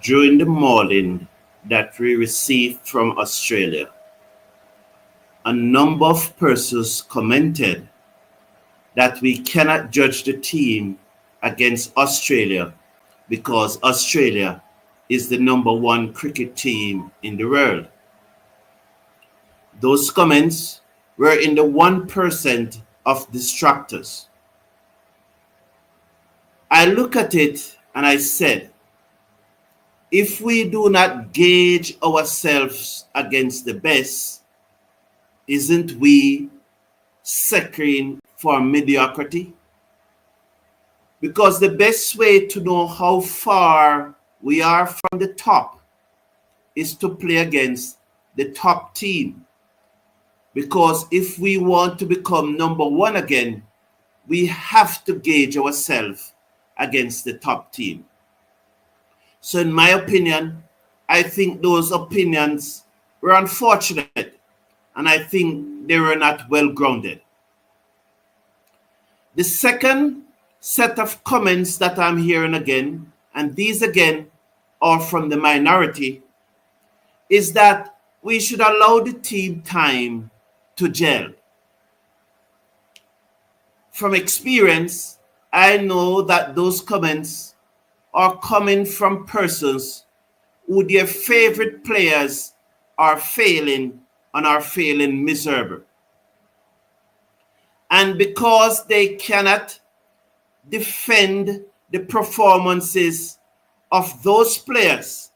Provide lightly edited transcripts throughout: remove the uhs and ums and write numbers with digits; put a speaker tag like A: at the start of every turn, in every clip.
A: during the mauling that we received from Australia, a number of persons commented that we cannot judge the team against Australia because Australia is the #1 cricket team in the world. Those comments were in the 1% of distractors. I look at it and I said, if we do not gauge ourselves against the best, isn't we settling for mediocrity? Because the best way to know how far we are from the top is to play against the top team. Because if we want to become #1 again, we have to gauge ourselves against the top team. So in my opinion, I think those opinions were unfortunate, and I think they were not well grounded. The second set of comments that I'm hearing again, and these again are from the minority, is that we should allow the team time to gel. From experience, I know that those comments are coming from persons who their favorite players are failing and are failing miserable. And because they cannot defend the performances of those players,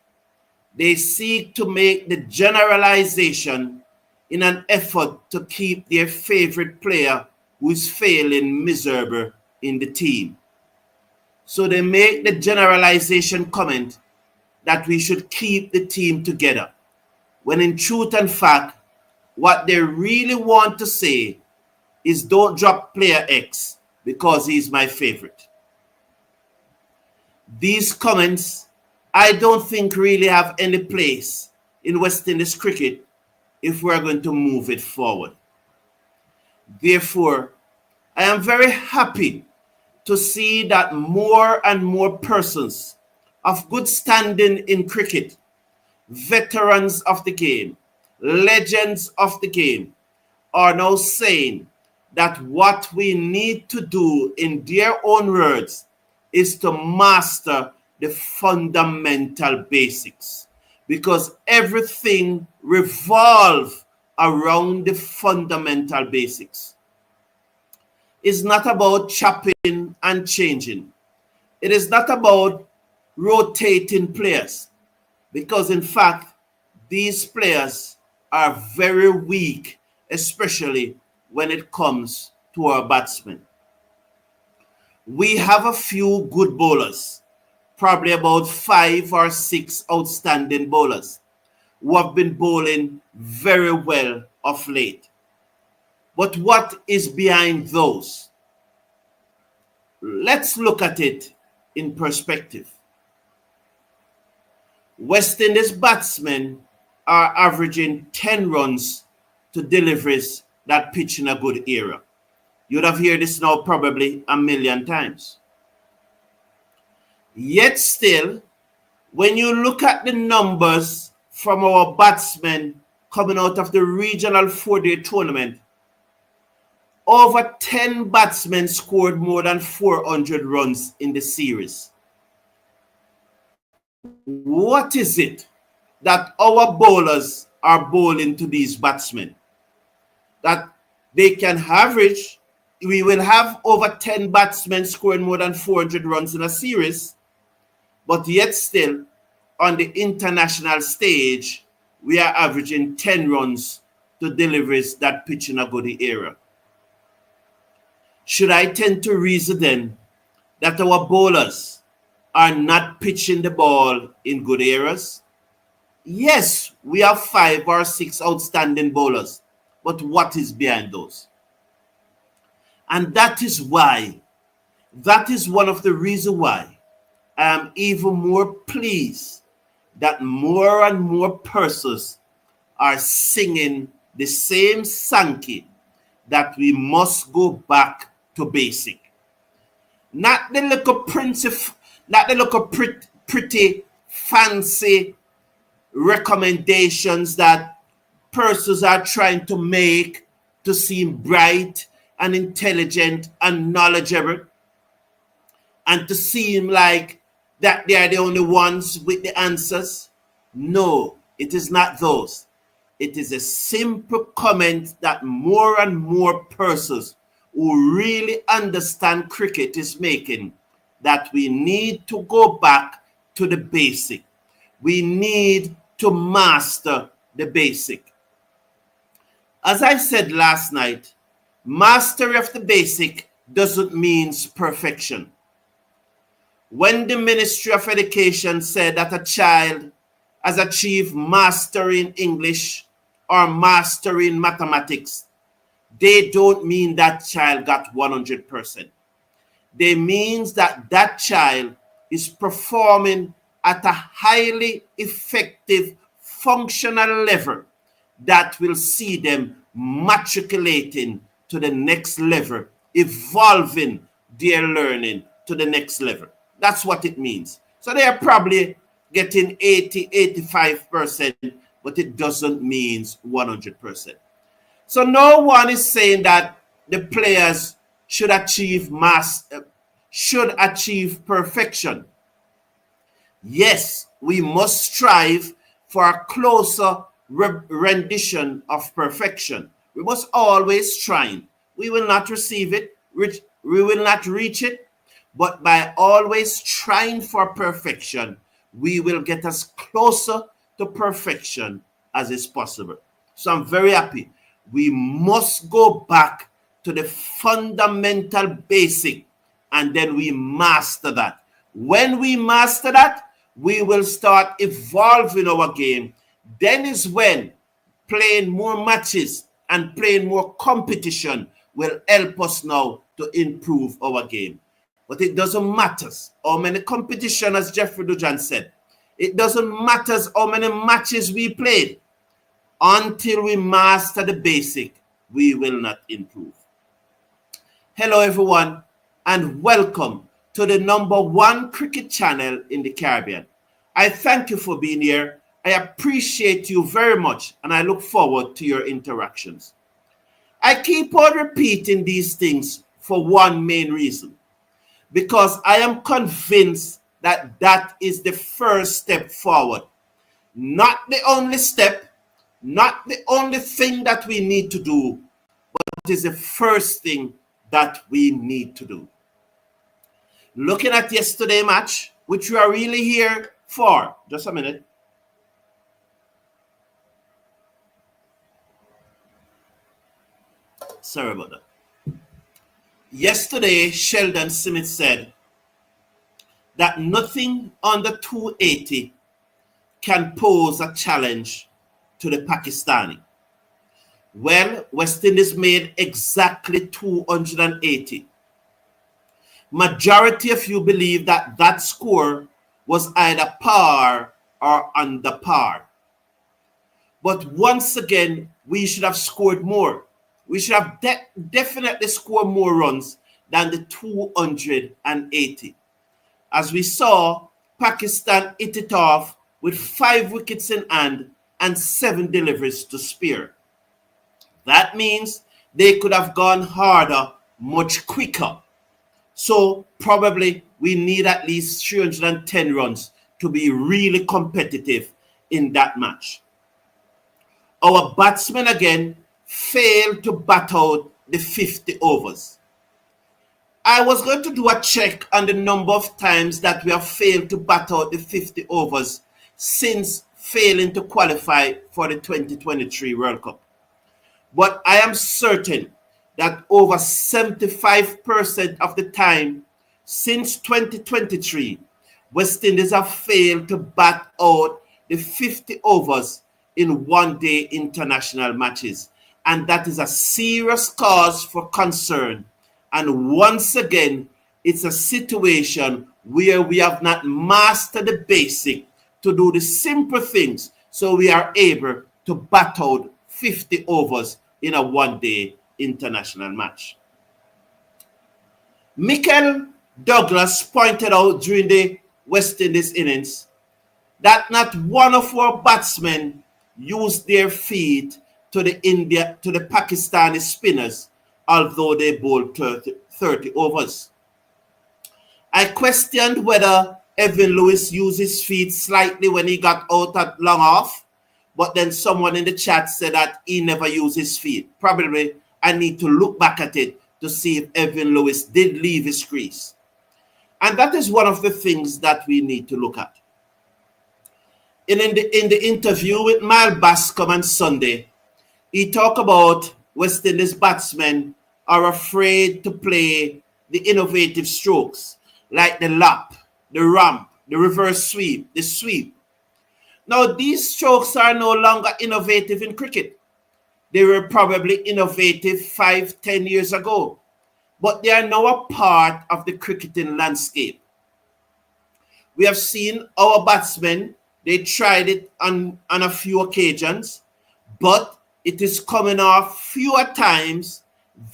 A: they seek to make the generalization in an effort to keep their favorite player who is failing miserable in the team. So they make the generalization comment that we should keep the team together, when in truth and fact, what they really want to say is don't drop player X because he's my favorite. These comments, I don't think really have any place in West Indies cricket if we're going to move it forward. Therefore, I am very happy to see that more and more persons of good standing in cricket, veterans of the game, legends of the game, are now saying that what we need to do, in their own words, is to master the fundamental basics, because everything revolves around the fundamental basics. It's not about chopping and changing. It is not about rotating players, because in fact, these players are very weak, especially when it comes to our batsmen. We have a few good bowlers, probably about 5 or 6 outstanding bowlers who have been bowling very well of late. But what is behind those? Let's look at it in perspective. West Indies batsmen are averaging 10 runs to deliveries that pitch in a good era. You'd have heard this now probably a million times. Yet still, when you look at the numbers from our batsmen coming out of the regional 4-day tournament, over 10 batsmen scored more than 400 runs in the series. What is it that our bowlers are bowling to these batsmen? That they can average, we will have over 10 batsmen scoring more than 400 runs in a series, but yet still, on the international stage, we are averaging 10 runs to deliveries that pitch in a good era. Should I tend to reason then that our bowlers are not pitching the ball in good eras? Yes, we have 5 or 6 outstanding bowlers, but what is behind those? And that is one of the reasons why I am even more pleased that more and more persons are singing the same Sankey, that we must go back to basic. Not the little pretty fancy recommendations that persons are trying to make to seem bright and intelligent and knowledgeable, and to seem like that they are the only ones with the answers. No, it is not those. It is a simple comment that more and more persons who really understand cricket is making, that we need to go back to the basic. We need to master the basic. As I said last night, mastery of the basic doesn't mean perfection. When the Ministry of Education said that a child has achieved mastery in English or mastery in mathematics, they don't mean that child got 100%. They means that that child is performing at a highly effective functional level that will see them matriculating to the next level, evolving their learning to the next level. That's what it means. So they are probably getting 80, 85%, but it doesn't mean 100%. So no one is saying that the players should achieve perfection. Yes, we must strive for a closer rendition of perfection. We must always strive. We will not receive it, we will not reach it, but by always trying for perfection, we will get as closer to perfection as is possible. So I'm very happy. We must go back to the fundamental basic, and then we master that. When we master that, we will start evolving our game. Then is when playing more matches and playing more competition will help us now to improve our game. But it doesn't matter how many competition, as Jeffrey Dujan said. It doesn't matter how many matches we played. Until we master the basic, we will not improve. Hello, everyone, and welcome to the #1 cricket channel in the Caribbean. I thank you for being here. I appreciate you very much, and I look forward to your interactions. I keep on repeating these things for one main reason, because I am convinced that that is the first step forward. Not the only step, not the only thing that we need to do, but it is the first thing that we need to do. Looking at yesterday's match, which we are really here for. Just a minute. Sorry about that. Yesterday, Sheldon Smith said that nothing under 280 can pose a challenge to the Pakistani. Well, West Indies made exactly 280. Majority of you believe that that score was either par or under par. But once again, we should have scored more. We should have definitely scored more runs than the 280. As we saw, Pakistan hit it off with 5 wickets in hand and 7 deliveries to spare. That means they could have gone harder much quicker. So probably we need at least 310 runs to be really competitive in that match. Our batsmen again failed to bat out the 50 overs. I was going to do a check on the number of times that we have failed to bat out the 50 overs since failing to qualify for the 2023 World Cup. But I am certain that over 75% of the time since 2023, West Indies have failed to bat out the 50 overs in one-day international matches. And that is a serious cause for concern. And once again, it's a situation where we have not mastered the basic to do the simple things so we are able to bat out 50 overs in a one-day international match. Michael Douglas pointed out during the West Indies innings that not one of our batsmen used their feet to the Pakistani spinners, although they bowled 30 overs. I questioned whether Evan Lewis used his feet slightly when he got out at long off, but then someone in the chat said that he never used his feet. Probably I need to look back at it to see if Evan Lewis did leave his crease. And that is one of the things that we need to look at. In the interview with Mal Bascom on Sunday, he talked about West Indies batsmen are afraid to play the innovative strokes like the lap, the ramp, the reverse sweep, the sweep. Now, these strokes are no longer innovative in cricket. They were probably innovative 5-10 years ago, but they are now a part of the cricketing landscape. We have seen our batsmen, they tried it on a few occasions, but it is coming off fewer times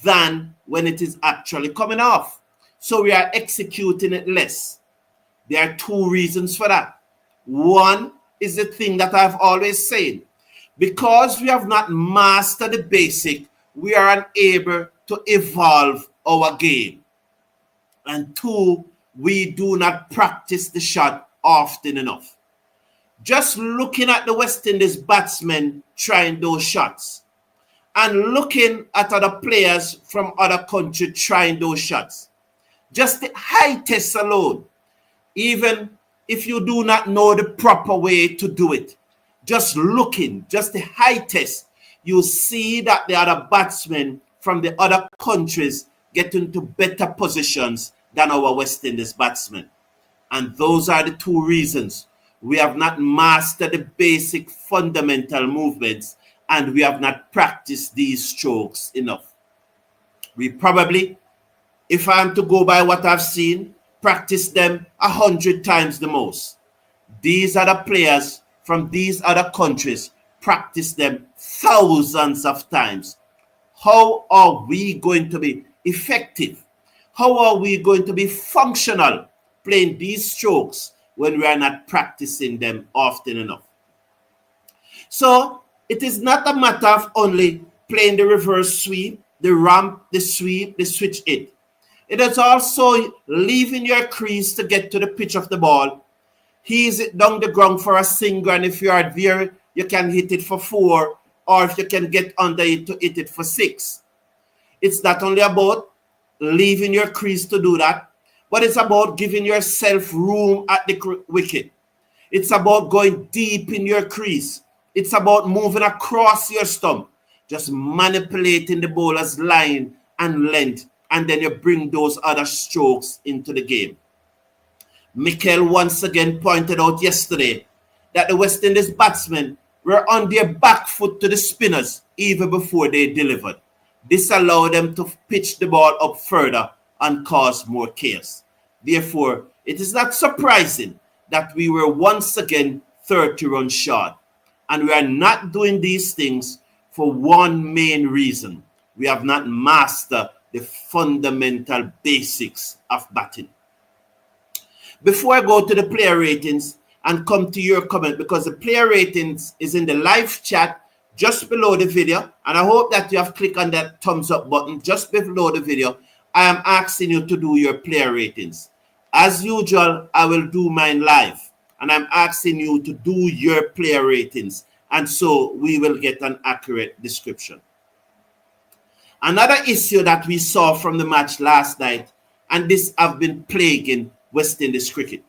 A: than when it is actually coming off. So we are executing it less. There are two reasons for that. One is the thing that I've always said. Because we have not mastered the basic, we are unable to evolve our game. And two, we do not practice the shot often enough. Just looking at the West Indies batsmen trying those shots and looking at other players from other countries trying those shots, just the high test alone, even if you do not know the proper way to do it, just looking, just the high test, you see that the other batsmen from the other countries get into better positions than our West Indies batsmen. And those are the two reasons. We have not mastered the basic fundamental movements, and we have not practiced these strokes enough. We probably, if I am to go by what I've seen, practice them 100 times the most. These other players from these other countries practice them thousands of times. How are we going to be effective? How are we going to be functional playing these strokes when we are not practicing them often enough? So it is not a matter of only playing the reverse sweep, the ramp, the sweep, the switch it. It is also leaving your crease to get to the pitch of the ball. Ease it down the ground for a single, and if you are there, you can hit it for 4, or if you can get under it to hit it for 6. It's not only about leaving your crease to do that, but it's about giving yourself room at the wicket. It's about going deep in your crease. It's about moving across your stump, just manipulating the bowler's line and length, and then you bring those other strokes into the game. Mikel once again pointed out yesterday that the West Indies batsmen were on their back foot to the spinners even before they delivered. This allowed them to pitch the ball up further and cause more chaos. Therefore, it is not surprising that we were once again 30 runs short. And we are not doing these things for one main reason. We have not mastered the fundamental basics of batting. Before I go to the player ratings and come to your comment, because the player ratings is in the live chat just below the video, and I hope that you have clicked on that thumbs up button just below the video. I am asking you to do your player ratings. As usual, I will do mine live, and I'm asking you to do your player ratings, and so we will get an accurate description. Another issue that we saw from the match last night, and this have been plaguing West Indies cricket.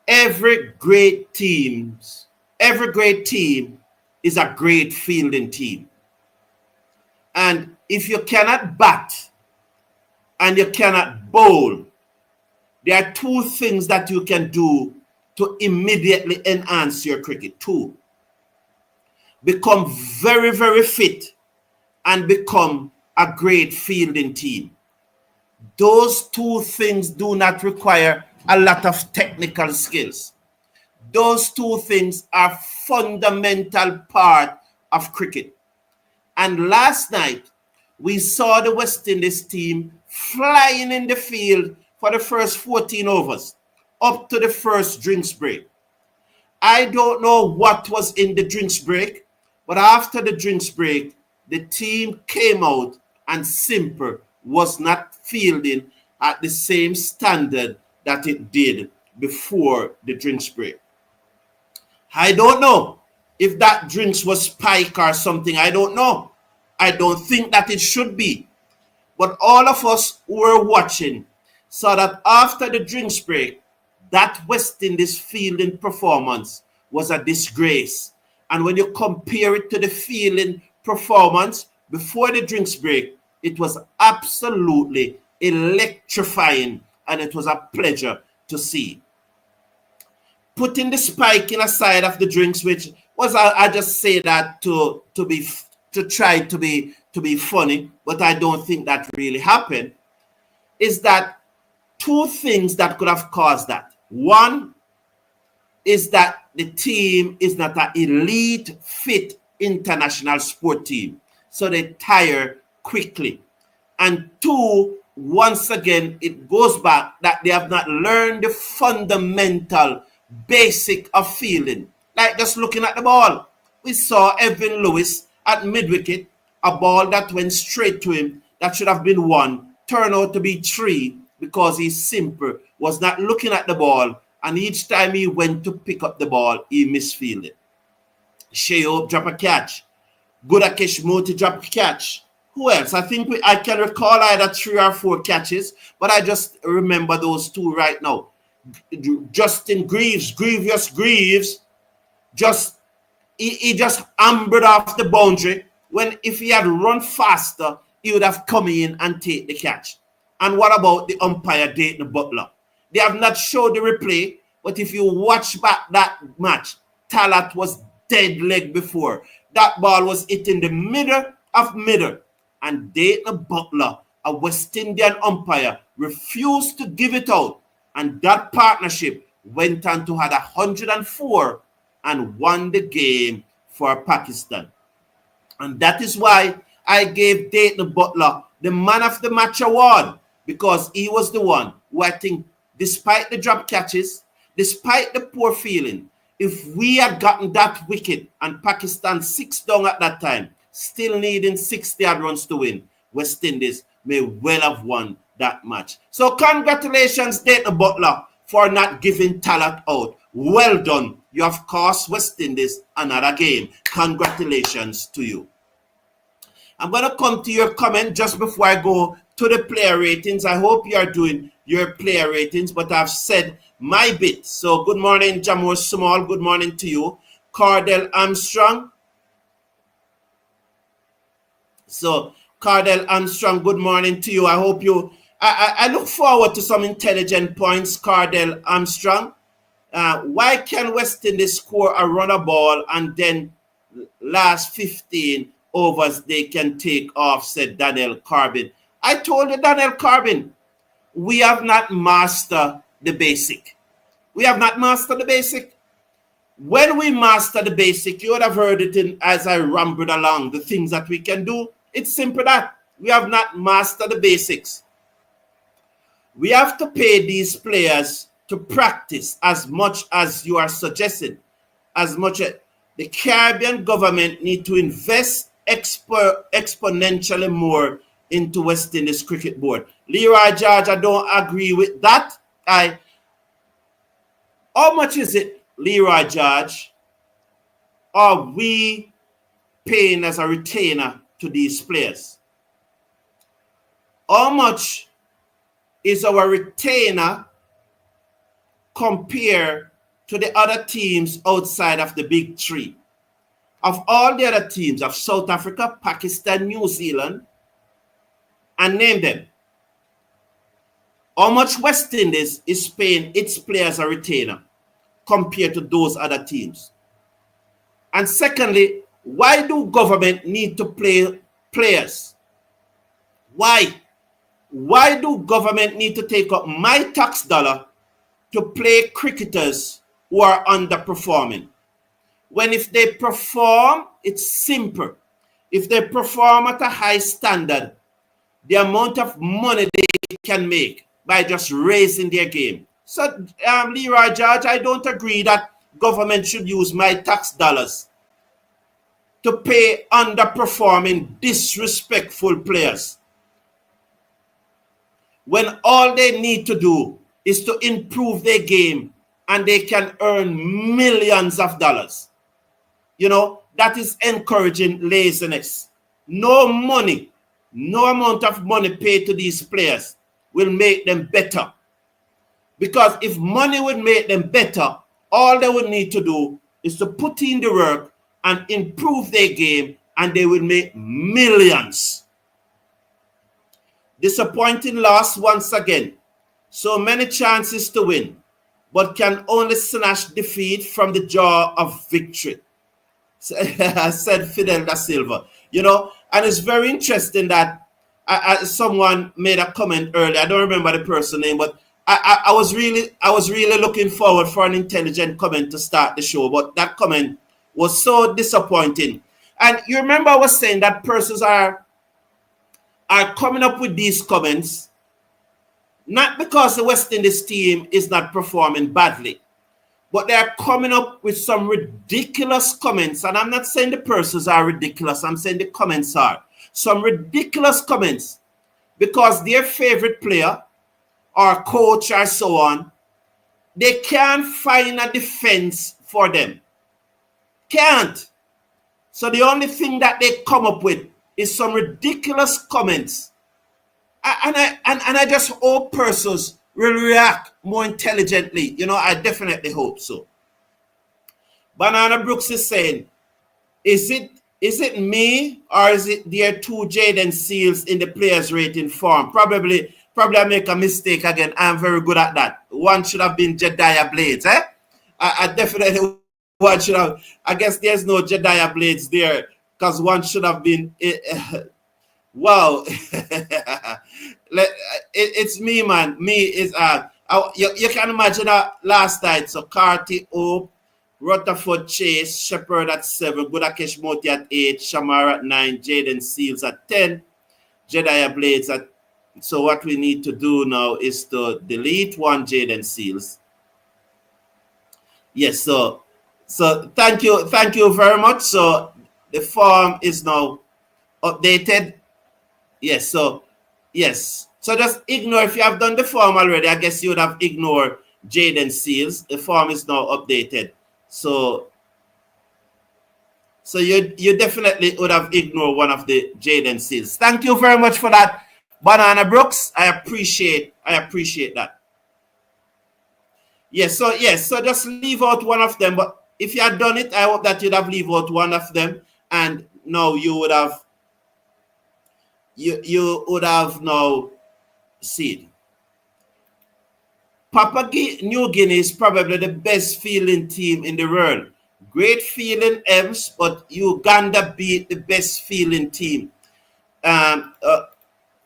A: Every great team is a great fielding team. And if you cannot bat and you cannot bowl, there are two things that you can do to immediately enhance your cricket. Two, become very, very fit and become a great fielding team. Those two things do not require a lot of technical skills. Those two things are fundamental part of cricket. And last night, we saw the West Indies team flying in the field for the first 14 overs, up to the first drinks break. I don't know what was in the drinks break, but after the drinks break, the team came out and Simper was not fielding at the same standard that it did before the drinks break. I don't know if that drinks was spike or something. I don't know. I don't think that it should be. But all of us who were watching saw that after the drinks break, that West Indies fielding performance was a disgrace. And when you compare it to the fielding performance before the drinks break, it was absolutely electrifying, and it was a pleasure to see. Putting the spike in a side of the drinks, which was I just say that to try to be funny, but I don't think that really happened, is that two things that could have caused that. One is that the team is not an elite, fit international sport team, so they tire quickly. And two, once again, it goes back that they have not learned the fundamental basic of fielding. Like just looking at the ball. We saw Evan Lewis at mid-wicket, a ball that went straight to him that should have been 1, turned out to be 3 because he simply was not looking at the ball, and each time he went to pick up the ball, he misfielded. Sheo drop a catch. Gudakesh Moti drop a catch. Who else? I think I can recall either 3 or 4 catches, but I just remember those 2 right now. Justin Grievous Greaves, he just ambered off the boundary, when if he had run faster, he would have come in and take the catch. And what about the umpire, Dayton Butler? They have not showed the replay, but if you watch back that match, Talat was dead leg before. That ball was hit in the middle of middle, and Dayton Butler, a West Indian umpire, refused to give it out. And that partnership went on to have 104 and won the game for Pakistan. And that is why I gave Dayton Butler the Man of the Match award, because he was the one who, I think, despite the drop catches, despite the poor feeling, if we had gotten that wicket and Pakistan 6 down at that time, still needing 60 odd runs to win, West Indies may well have won that match. So congratulations, Dayton Butler, for not giving Talat out. Well done. You have cost West Indies another game. Congratulations to you. I'm going to come to your comment just before I go to the player ratings. I hope you are doing your player ratings, but I've said my bit. So good morning, Jamor Small. Good morning to you. Cardell Armstrong. So Cardell Armstrong, good morning to you. I hope you... I look forward to some intelligent points, Cardell Armstrong. Why can West Indies score a runner ball and then last 15 overs they can take off, said Daniel Corbin. I told you, Daniel Corbin, we have not mastered the basic. We have not mastered the basic. When we master the basic, you would have heard it as I rambled along, the things that we can do. It's simple that we have not mastered the basics. We have to pay these players to practice as much as you are suggesting, as much as the Caribbean government need to invest exponentially more into West Indies Cricket Board. Leroy George, I don't agree with that. How much is it, Leroy George, are we paying as a retainer to these players? How much is our retainer compared to the other teams outside of the big three? Of all the other teams of South Africa, Pakistan, New Zealand, and name them, how much West Indies is paying its players a retainer compared to those other teams? And secondly, why do government need to play players? Why? Why do government need to take up my tax dollar to play cricketers who are underperforming? When if they perform, it's simple. If they perform at a high standard, the amount of money they can make by just raising their game. So, Leroy George, I don't agree that government should use my tax dollars to pay underperforming, disrespectful players, when all they need to do is to improve their game and they can earn millions of dollars. You know, that is encouraging laziness. No money, no amount of money paid to these players will make them better. Because if money would make them better, all they would need to do is to put in the work and improve their game, and they will make millions. Disappointing loss once again. So many chances to win, but can only snatch defeat from the jaw of victory, said Fidel da Silva. You know, and it's very interesting that someone made a comment earlier. I don't remember the person's name, but I was really looking forward for an intelligent comment to start the show, but that comment was so disappointing. And you remember I was saying that persons are coming up with these comments not because the West Indies team is not performing badly, but they're coming up with some ridiculous comments. And I'm not saying the persons are ridiculous. I'm saying the comments are. Some ridiculous comments because their favorite player or coach or so on, they can't find a defense for them. Can't. So the only thing that they come up with is some ridiculous comments. And I just hope persons will react more intelligently. You know, I definitely hope so. Banana Brooks is saying, is it me or is it there two Jaden Seals in the players rating form? Probably I make a mistake again. I'm very good at that. One should have been Jediah Blades, eh? I definitely one should have. I guess there's no Jediah Blades there because one should have been. Wow, it's me, man. Me is you can imagine last night. So Carty, Hope, Rutherford, Chase, Shepherd at 7, Budakesh Moti at 8, Shamar at 9, Jaden Seals at 10, Jediah Blades at. So what we need to do now is to delete one Jaden Seals. Yes, so thank you very much. So the form is now updated. Yes, so just ignore if you have done the form already. I guess you would have ignored Jaden Seals. The form is now updated. So you definitely would have ignored one of the Jaden Seals. Thank you very much for that, Banana Brooks. I appreciate that. Yes, so just leave out one of them. But if you had done it, I hope that you'd have leave out one of them, and now you would have now seen. Papua New Guinea is probably the best fielding team in the world. Great fielding, Ems, but Uganda beat the best fielding team.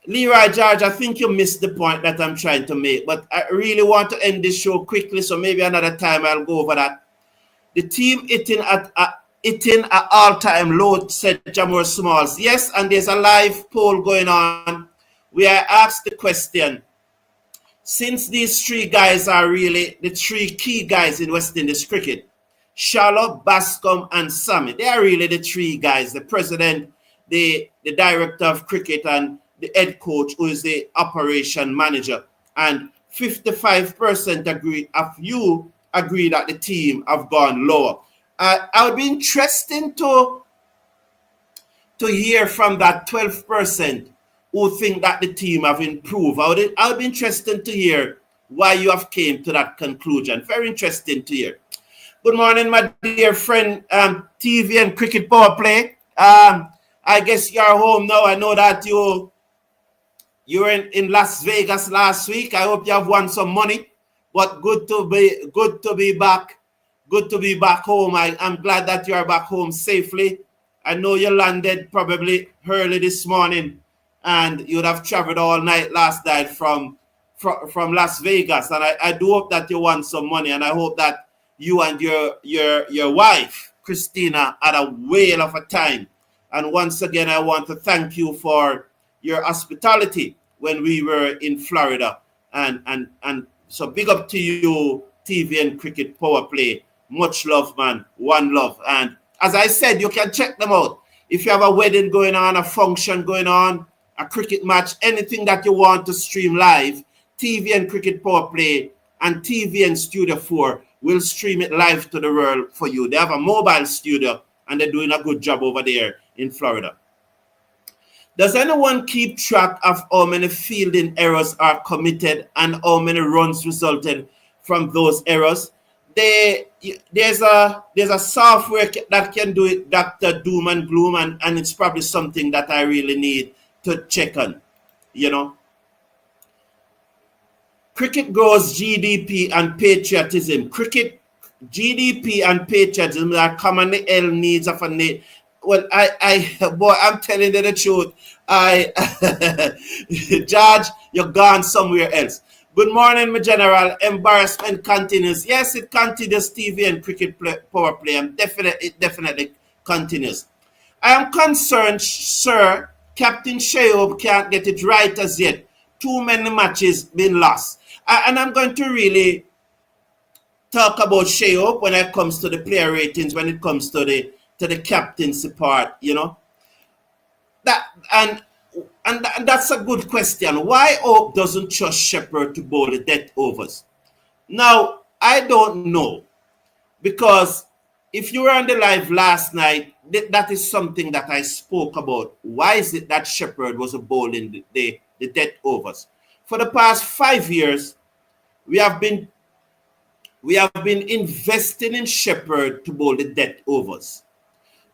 A: Leroy George, I think you missed the point that I'm trying to make, but I really want to end this show quickly, so maybe another time I'll go over that. The team hitting at all-time low, said Jamor Smalls. Yes, and there's a live poll going on where I asked the question, since these three guys are really the three key guys in West Indies cricket, Shallow, Bascom, and Sammy, they are really the three guys, the president, the director of cricket, and the head coach, who is the operation manager. And 55% agree that the team have gone lower. I would be interesting to hear from that 12% who think that the team have improved. I would be interested to hear why you have came to that conclusion. Very interesting to hear. Good morning, my dear friend, TV and Cricket Power Play. I guess you're home now. I know that you were in Las Vegas last week. I hope you have won some money. But good to be back. Good to be back home. I'm glad that you are back home safely. I know you landed probably early this morning, and you'd have traveled all night last night from Las Vegas. And I do hope that you won some money, and I hope that you and your wife, Christina, had a whale of a time. And once again, I want to thank you for your hospitality when we were in Florida. And so big up to you, TV and Cricket Power Play. Much love, man. One love. And as I said, you can check them out. If you have a wedding going on, a function going on, a cricket match, anything that you want to stream live, TV and Cricket Power Play and TV and Studio 4 will stream it live to the world for you. They have a mobile studio and they're doing a good job over there in Florida. Does anyone keep track of how many fielding errors are committed and how many runs resulted from those errors? There's a software that can do it, Dr. Doom and Gloom, and it's probably something that I really need to check on, you know. Cricket grows GDP and patriotism. Cricket, GDP and patriotism are commonly held needs of a nation. Well, boy, I'm telling you the truth. George, you're gone somewhere else. Good morning, my general. Embarrassment continues. Yes, it continues. TV and Cricket Power Play, and it definitely continues. I am concerned, sir. Captain Sheob can't get it right as yet. Too many matches been lost. And I'm going to really talk about Sheob when it comes to the player ratings, when it comes to the captaincy part, you know. And that's a good question. Why Hope doesn't trust Shepherd to bowl the death overs? Now, I don't know. Because if you were on the live last night, that is something that I spoke about. Why is it that Shepherd was bowling the death overs? For the past 5 years, we have been investing in Shepherd to bowl the death overs.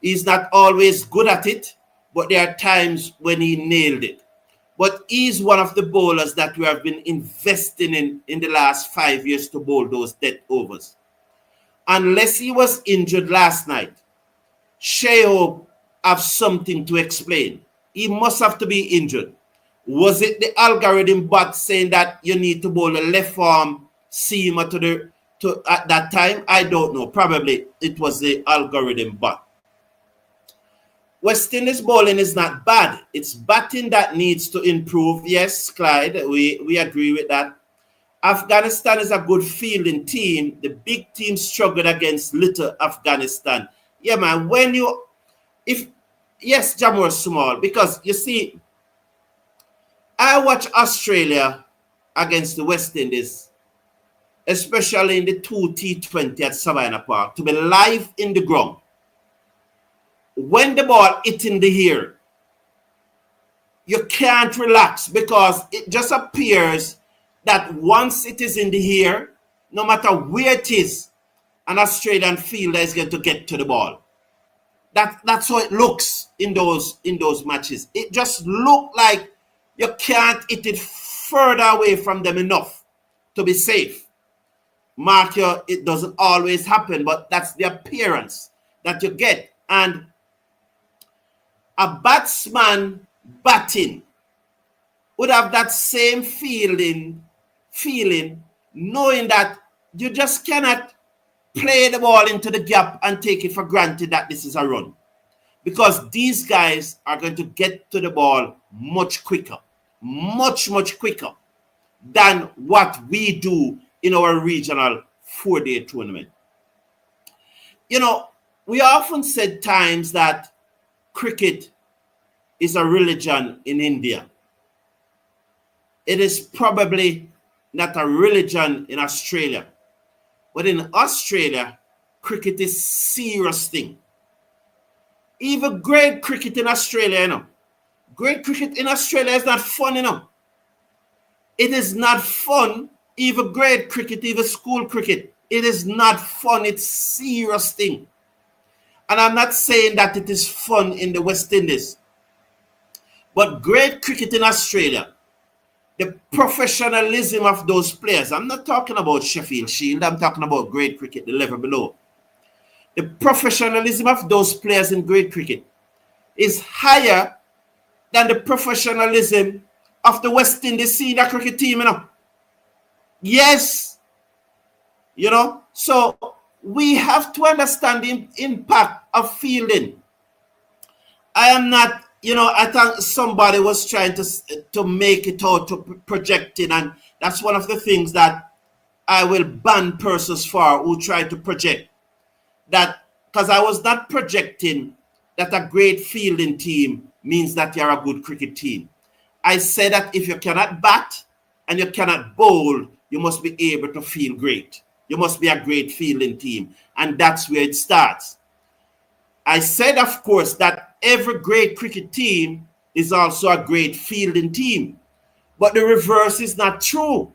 A: He's not always good at it, but there are times when he nailed it. But he's one of the bowlers that we have been investing in the last 5 years to bowl those death overs. Unless he was injured last night, Sheob have something to explain. He must have to be injured. Was it the algorithm bot saying that you need to bowl a left arm seamer at that time? I don't know. Probably it was the algorithm bot. West Indies bowling is not bad. It's batting that needs to improve. Yes, Clyde, we agree with that. Afghanistan is a good fielding team. The big team struggled against little Afghanistan. Yeah, man, yes, Jamor Small, because you see, I watch Australia against the West Indies, especially in the 2 T20 at Savannah Park, to be live in the ground. When the ball hit in the air, you can't relax because it just appears that once it is in the air, no matter where it is, an Australian fielder is going to get to the ball. That's how it looks in those matches. It just looks like you can't hit it further away from them enough to be safe. Mark you, it doesn't always happen, but that's the appearance that you get. And a batsman batting would have that same feeling, knowing that you just cannot play the ball into the gap and take it for granted that this is a run. Because these guys are going to get to the ball much quicker, much quicker than what we do in our regional 4-day tournament. You know, we often said times that cricket is a religion in India. It is probably not a religion in Australia. But in Australia, cricket is a serious thing. Even great cricket in Australia, you know. Great cricket in Australia is not fun, you know. It is not fun, even great cricket, even school cricket. It is not fun. It's a serious thing. And I'm not saying that it is fun in the West Indies. But great cricket in Australia, the professionalism of those players, I'm not talking about Sheffield Shield, I'm talking about great cricket, the level below. The professionalism of those players in great cricket is higher than the professionalism of the West Indies senior cricket team, you know. Yes, you know, so we have to understand the impact of fielding. I am not, you know, I think somebody was trying to make it out, to project it, and that's one of the things that I will ban persons for who try to project. that because I was not projecting that a great fielding team means that you're a good cricket team. I said that if you cannot bat and you cannot bowl, you must be able to feel great. You must be a great fielding team. And that's where it starts. I said, of course, that every great cricket team is also a great fielding team. But the reverse is not true.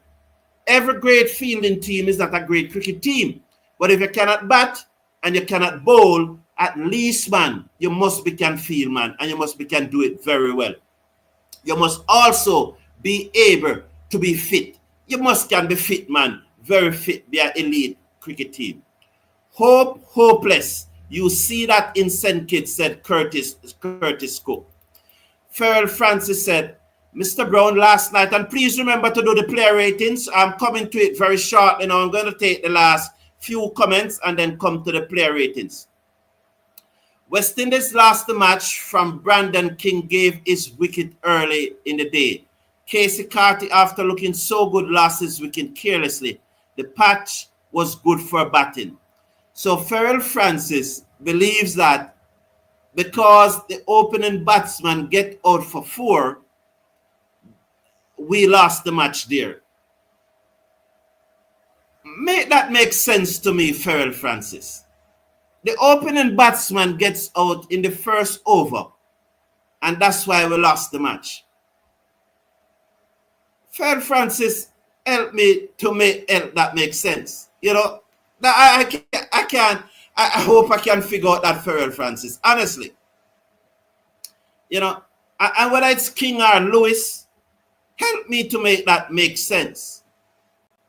A: Every great fielding team is not a great cricket team. But if you cannot bat and you cannot bowl, at least, man, you must be can field, man, and you must be can do it very well. You must also be able to be fit. You must can be fit, man, very fit, be an elite cricket team. Hopeless. You see that in St. Kitts, said Curtis Cook. Farrell Francis said, Mr. Brown, last night, and please remember to do the player ratings. I'm coming to it very shortly now. I'm going to take the last few comments and then come to the player ratings. West Indies lost the match from Brandon King gave his wicket early in the day. Casey Carty, after looking so good, lost his wicket carelessly. The patch was good for batting. So Farrell Francis believes that because the opening batsman get out for 4, we lost the match there. Make that make sense to me, Farrell Francis. The opening batsman gets out in the first over, and that's why we lost the match. Farrell Francis, help me to help that make sense. You know, I can't. I hope I can figure out that, Farrell Francis. Honestly, you know, and whether it's King or Lewis, help me to make that make sense.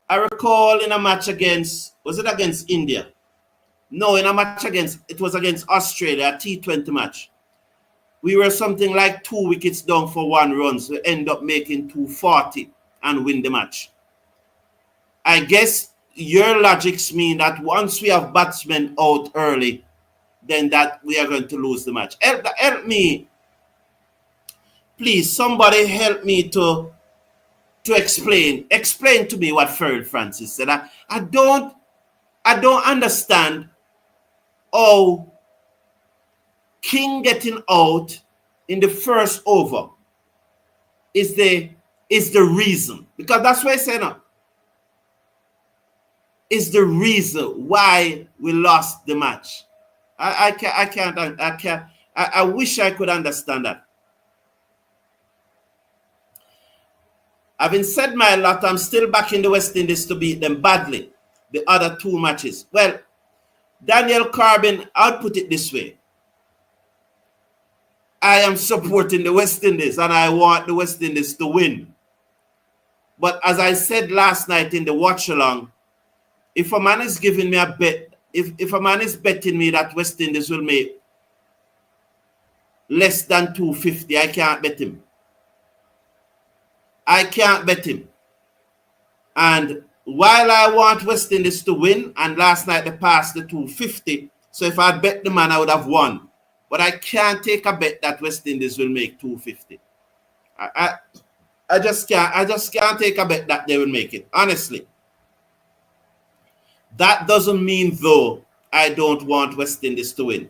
A: I recall in a match against, was it against India? No, in a match it was against Australia, a T20 match. We were something like 2 wickets down for 1 run, so we end up making 240 and win the match. I guess your logics mean that once we have batsmen out early, then that we are going to lose the match. Help me. Please, somebody help me to explain to me what Farrell Francis said. I don't understand how King getting out in the first over is the reason, because that's what I say now. Is the reason why we lost the match. I can't. I wish I could understand that. Having said my lot, I'm still backing the West Indies to beat them badly, the other 2 matches. Well, Daniel Carbin, I'll put it this way. I am supporting the West Indies and I want the West Indies to win. But as I said last night in the watch along, if a man is giving me a bet, if a man is betting me that West Indies will make less than 250, I can't bet him. I can't bet him. And while I want West Indies to win, and last night they passed the 250, so if I bet the man, I would have won. But I can't take a bet that West Indies will make 250. I just can't take a bet that they will make it, honestly. That doesn't mean, though, I don't want West Indies to win.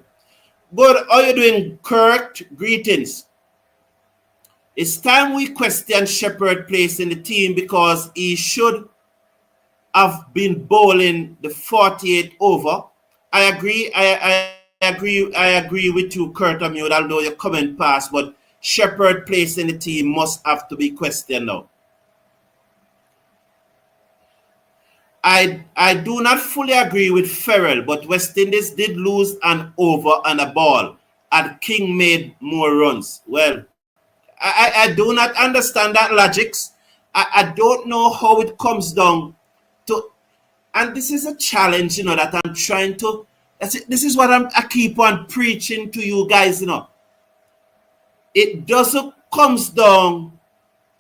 A: Good. How are you doing, Kurt? Greetings. It's time we question Shepherd's place in the team because he should have been bowling the 48 over. I agree. I agree with you, Kurt Amute, although your comment passed, but Shepherd's place in the team must have to be questioned now. I do not fully agree with Farrell, but West Indies did lose an over and a ball, and King made more runs. Well, I do not understand that logics. I don't know how it comes down to, and this is a challenge, you know, that I'm trying to, this is what I keep on preaching to you guys, you know. It doesn't comes down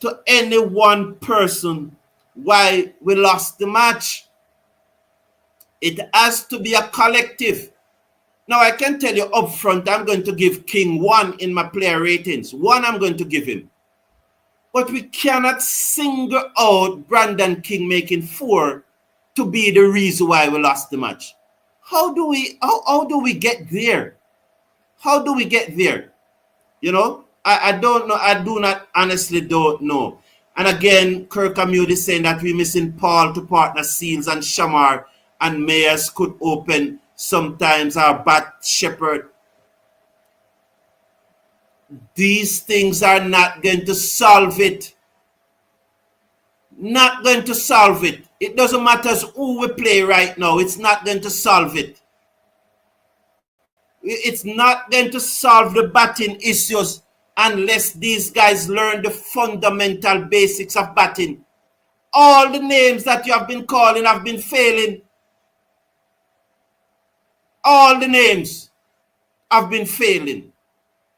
A: to any one person why we lost the match. It has to be a collective. Now, I can tell you up front, I'm going to give King 1 in my player ratings. 1 I'm going to give him. But we cannot single out Brandon King making 4 to be the reason why we lost the match. how do we get there? How do we get there? You know, I don't know. I do not honestly don't know. And again, Kirkamute is saying that we're missing Paul to partner Seals and Shamar, and Mayers could open sometimes our Bat Shepherd. These things are not going to solve it. Not going to solve it. It doesn't matter who we play right now. It's not going to solve it. It's not going to solve the batting issues unless these guys learn the fundamental basics of batting. All the names that you have been calling have been failing. All the names have been failing.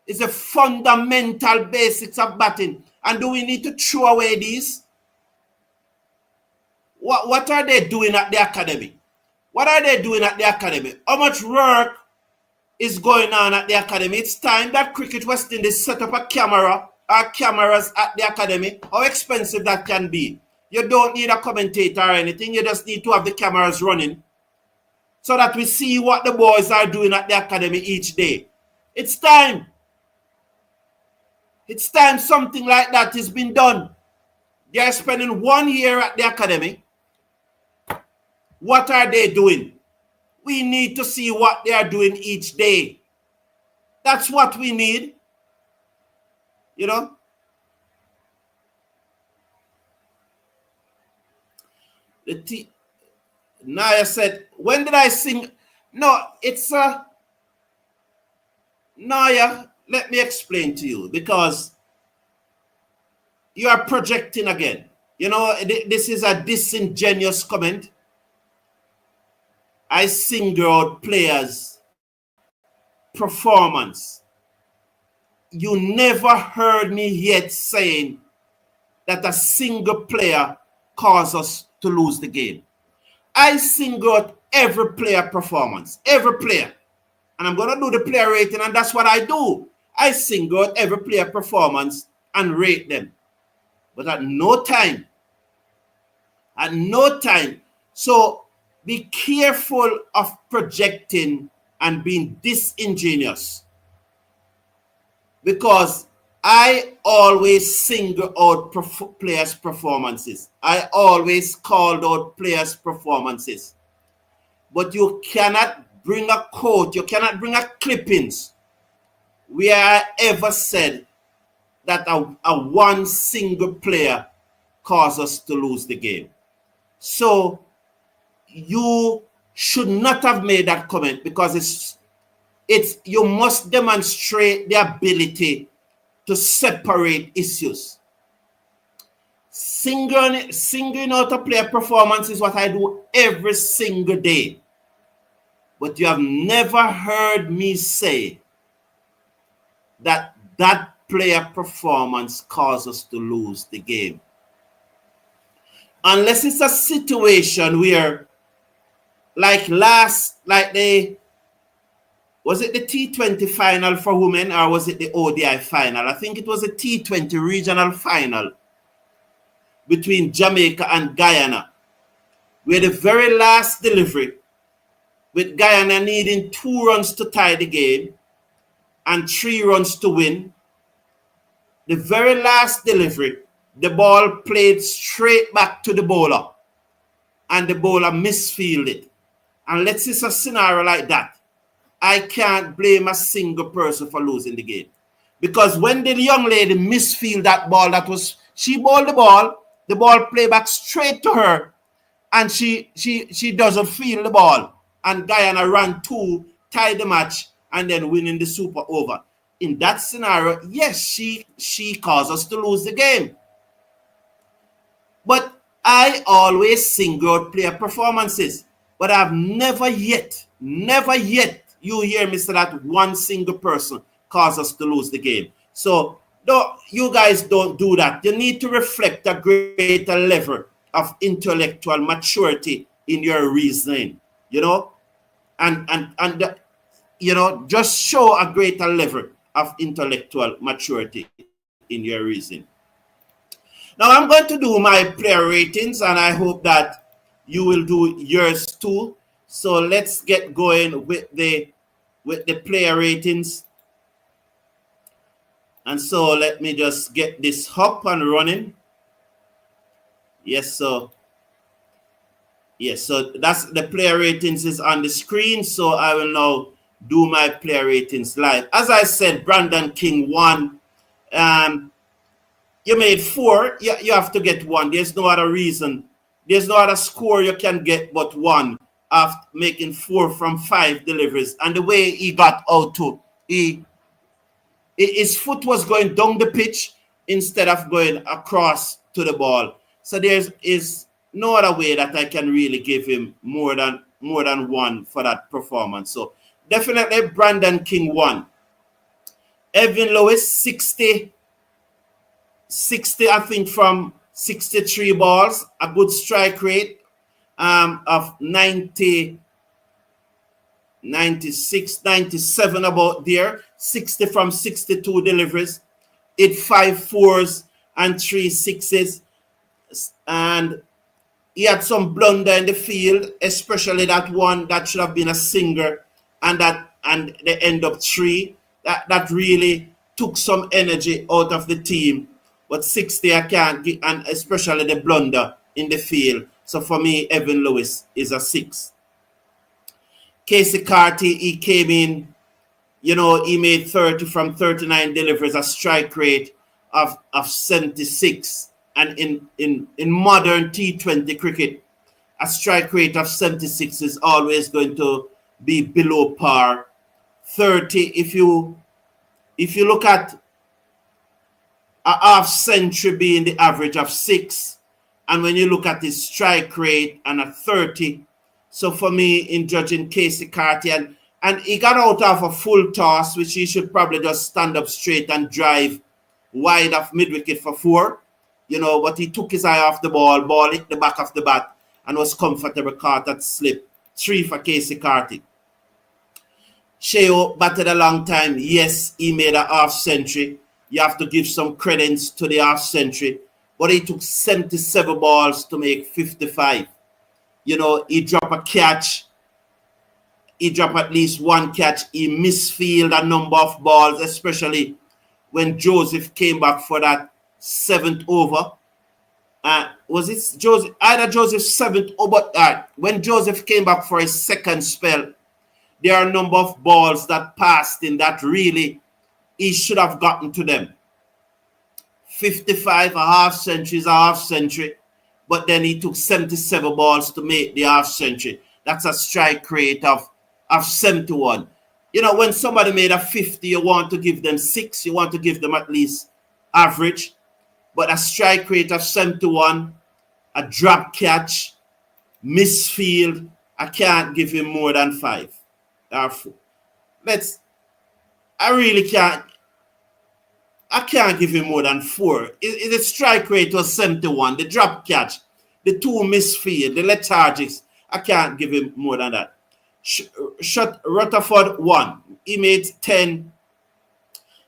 A: It's the fundamental basics of batting. And do we need to throw away these? What are they doing at the academy? What are they doing at the academy? How much work is going on at the academy? It's time that Cricket West Indies set up a camera or cameras at the academy. How expensive that can be. You don't need a commentator or anything. You just need to have the cameras running so that we see what the boys are doing at the academy each day. It's time. It's time something like that has been done. They are spending 1 year at the academy. What are they doing? We need to see what they are doing each day. That's what we need. You know? Naya said, when did I sing? No, it's Naya, let me explain to you, because you are projecting again. You know, this is a disingenuous comment. I single out players' performance. You never heard me yet saying that a single player caused us to lose the game. I single out every player performance, every player. And I'm going to do the player rating, and that's what I do. I single out every player performance and rate them. But at no time, so be careful of projecting and being disingenuous, because I always single out players' performances. I always called out players' performances. But you cannot bring a quote, you cannot bring a clippings where I ever said that a one single player caused us to lose the game. So you should not have made that comment, because it's you must demonstrate the ability to separate issues. Singling out a player performance is what I do every single day. But you have never heard me say that that player performance caused us to lose the game. Unless it's a situation where, was it the T20 final for women, or was it the ODI final? I think it was a T20 regional final between Jamaica and Guyana, where the very last delivery, with Guyana needing 2 runs to tie the game and 3 runs to win, the very last delivery, the ball played straight back to the bowler, and the bowler misfielded. And let's see a scenario like that. I can't blame a single person for losing the game. Because when the young lady misfielded that ball, she bowled the ball played back straight to her, and she doesn't feel the ball. And Guyana ran 2, tied the match, and then winning the super over. In that scenario, yes, she caused us to lose the game. But I always single out player performances. But I've never yet, you hear me say that one single person caused us to lose the game. So you guys don't do that. You need to reflect a greater level of intellectual maturity in your reasoning, you know, and you know, just show a greater level of intellectual maturity in your reasoning. Now I'm going to do my player ratings, and I hope that you will do yours too. So let's get going with the player ratings. And so let me just get this up and running. Yes, so that's the player ratings is on the screen. So I will now do my player ratings live. As I said, Brandon King won. You made 4. You have to get 1. There's no other reason. There's no other score you can get but 1 after making 4 from 5 deliveries. And the way he got out to, his foot was going down the pitch instead of going across to the ball. So there is no other way that I can really give him more than 1 for that performance. So definitely Brandon King won. Evan Lewis 60 I think from 63 balls, a good strike rate of 90, 96, 97 about there. 60 from 62 deliveries. It 5 4s and 3 6s. And he had some blunder in the field, especially that one that should have been a singer, and they end up 3. That really took some energy out of the team. But 60 I can't get, and especially the blunder in the field. So for me, Evan Lewis is a 6. Casey Carty, he came in, he made 30 from 39 deliveries, a strike rate of 76. And in modern T20 cricket, a strike rate of 76 is always going to be below par. 30, if you look at a half century being the average of 6, and when you look at his strike rate and a 30, so for me in judging Casey Carty, and he got out of a full toss, which he should probably just stand up straight and drive wide of mid-wicket for 4. But he took his eye off the ball hit the back of the bat and was comfortable caught at slip. 3 for Casey Carty. Sheo batted a long time. Yes, he made a half century. You have to give some credence to the half century. But he took 77 balls to make 55. He dropped a catch. He dropped at least 1 catch. He misfield a number of balls, especially when Joseph came back for that 7th over. Was it Joseph? Either Joseph's 7th over. When Joseph came back for his 2nd spell, there are a number of balls that passed in that really he should have gotten to them. 55, a half century is a half century, but then he took 77 balls to make the half century. That's a strike rate of 71. When somebody made a 50, you want to give them 6, you want to give them at least average. But a strike rate of 71, a drop catch, misfield, I can't give him more than 5 or 4. I can't give him more than 4. The strike rate was 71, the drop catch, the 2 misfield, the lethargics, I can't give him more than that. Rutherford 1. He made 10.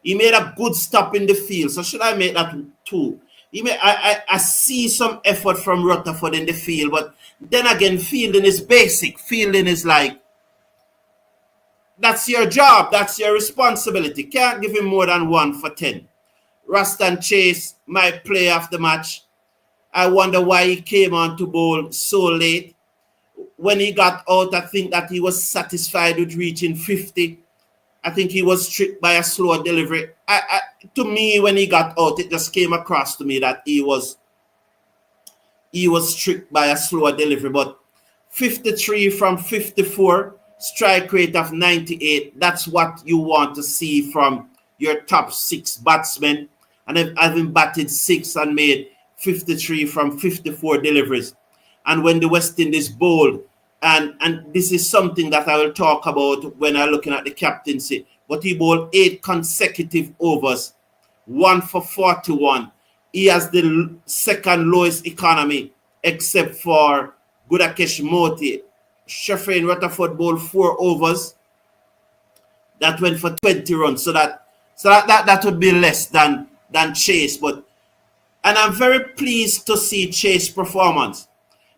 A: He made a good stop in the field. So should I make that 2? I see some effort from Rutherford in the field, but then again, fielding is basic. Fielding is like, that's your job. That's your responsibility. Can't give him more than 1 for 10. Raston Chase, my player of the match. I wonder why he came on to bowl so late. When he got out, I think that he was satisfied with reaching 50. I think he was tricked by a slow delivery. To me, when he got out, it just came across to me that he was tricked by a slower delivery. But 53 from 54, strike rate of 98. That's what you want to see from your top 6 batsmen. And having batted 6 and made 53 from 54 deliveries. And when the West Indies bowled, and this is something that I will talk about when I'm looking at the captaincy, but he bowled 8 consecutive overs, 1 for 41. He has the 2nd lowest economy, except for Gudakesh Moti. Shafin Rutherford bowled 4 overs. That went for 20 runs. So that would be less than Chase. And I'm very pleased to see Chase's performance.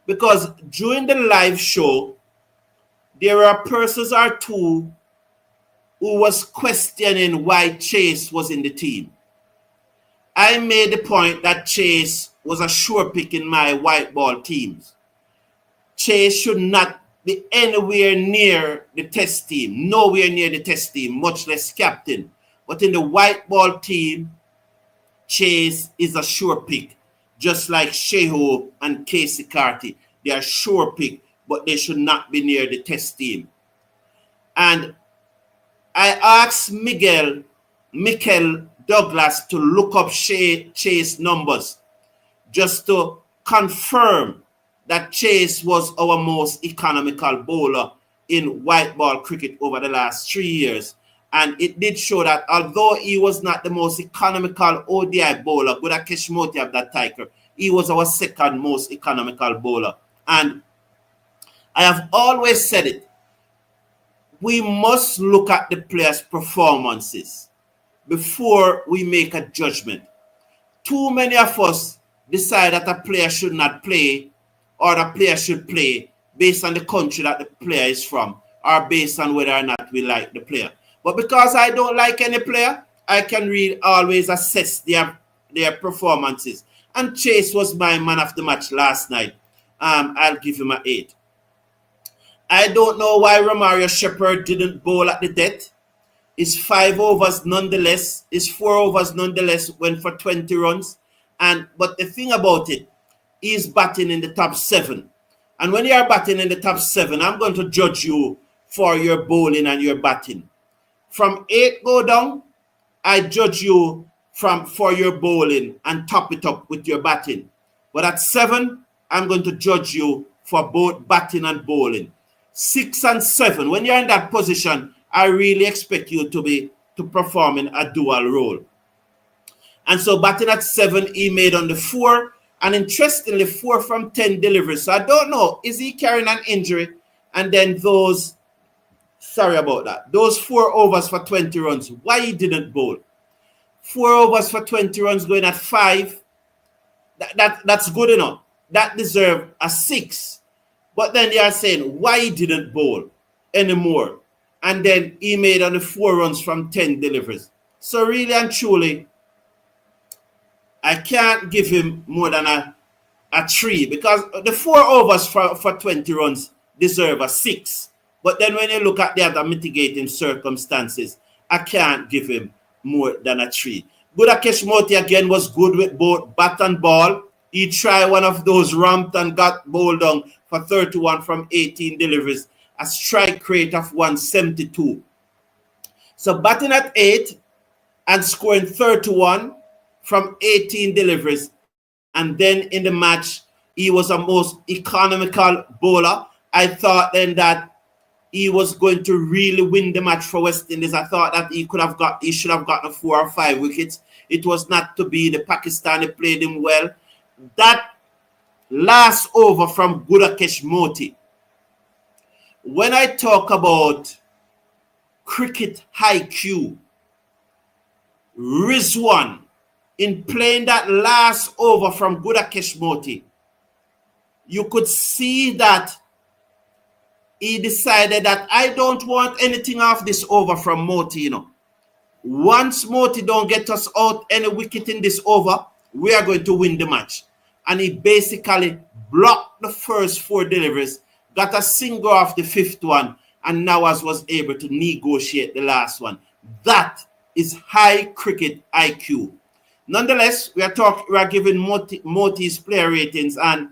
A: Because during the live show, there are persons or two who was questioning why Chase was in the team. I made the point that Chase was a sure pick in my white ball teams. Chase should not be anywhere near the test team, nowhere near the test team, much less captain. But in the white ball team, Chase is a sure pick, just like Sheho and Casey Carty. They are sure pick, but they should not be near the test team. And I asked Mikel Douglas to look up Chase numbers just to confirm that Chase was our most economical bowler in white ball cricket over the last 3 years. And it did show that although he was not the most economical ODI bowler, Gudakesh Motie of that title, he was our second most economical bowler. And I have always said it, we must look at the players' performances before we make a judgment. Too many of us decide that a player should not play or a player should play based on the country that the player is from or based on whether or not we like the player. But because I don't like any player, I can really always assess their performances. And Chase was my man of the match last night. I'll give him an 8. I don't know why Romario Shepherd didn't bowl at the death. His 5 overs nonetheless, his 4 overs nonetheless went for 20 runs. But the thing about it, he's batting in the top 7. And when you are batting in the top 7, I'm going to judge you for your bowling and your batting. From 8 go down, I judge you for your bowling and top it up with your batting. But at 7, I'm going to judge you for both batting and bowling. 6 and 7, when you're in that position, I really expect you to perform in a dual role. And so batting at 7, he made on the 4. And interestingly, 4 from 10 deliveries. So I don't know, is he carrying an injury? And then those 4 overs for 20 runs, why he didn't bowl? 4 overs for 20 runs going at 5, that's good enough. That deserves a 6. But then they are saying why he didn't bowl anymore. And then he made on the 4 runs from 10 deliveries. So really and truly, I can't give him more than a 3 because the 4 overs for 20 runs deserve a 6. But then when you look at the other mitigating circumstances, I can't give him more than a 3. Gudakesh Motie again was good with both bat and ball. He tried one of those ramped and got bowled down for 31 from 18 deliveries, a strike rate of 172. So batting at 8 and scoring 31 from 18 deliveries. And then in the match, he was a most economical bowler. I thought then that he was going to really win the match for West Indies. I thought that he should have gotten 4 or 5 wickets. It was not to be. The Pakistani played him well. That last over from Gudakesh Motie. When I talk about cricket IQ, Rizwan, in playing that last over from Gudakesh Motie, you could see that he decided that I don't want anything off this over from Motie, Once Motie don't get us out any wicket in this over, we are going to win the match. And he basically blocked the first 4 deliveries, got a single off the 5th one, and Nawaz was able to negotiate the last one. That is high cricket IQ. Nonetheless, we are giving Motie's player ratings, and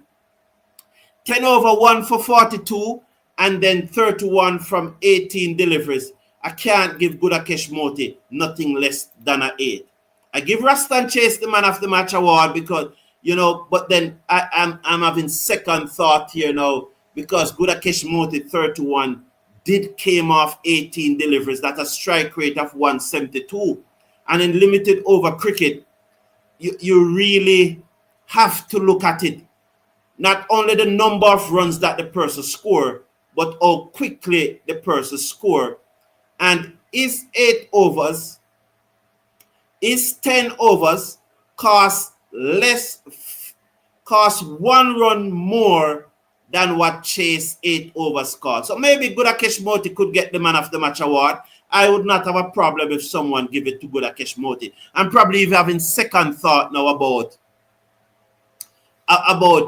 A: 10 over 1 for 42, and then 31 from 18 deliveries. I can't give Gudakesh Motie nothing less than an 8. I give Rastan Chase the man of the match award because, but then I'm having second thought here now because Gudakesh Motie 31 came off 18 deliveries. That's a strike rate of 172. And in limited over cricket, you really have to look at it. Not only the number of runs that the person score, but how quickly the person score. And is 8 overs, is 10 overs cost 1 run more than what Chase 8 overs scored. So maybe Gudakesh Moti could get the man of the match award. I would not have a problem if someone give it to Gudakesh Moti. I'm probably even having second thought now about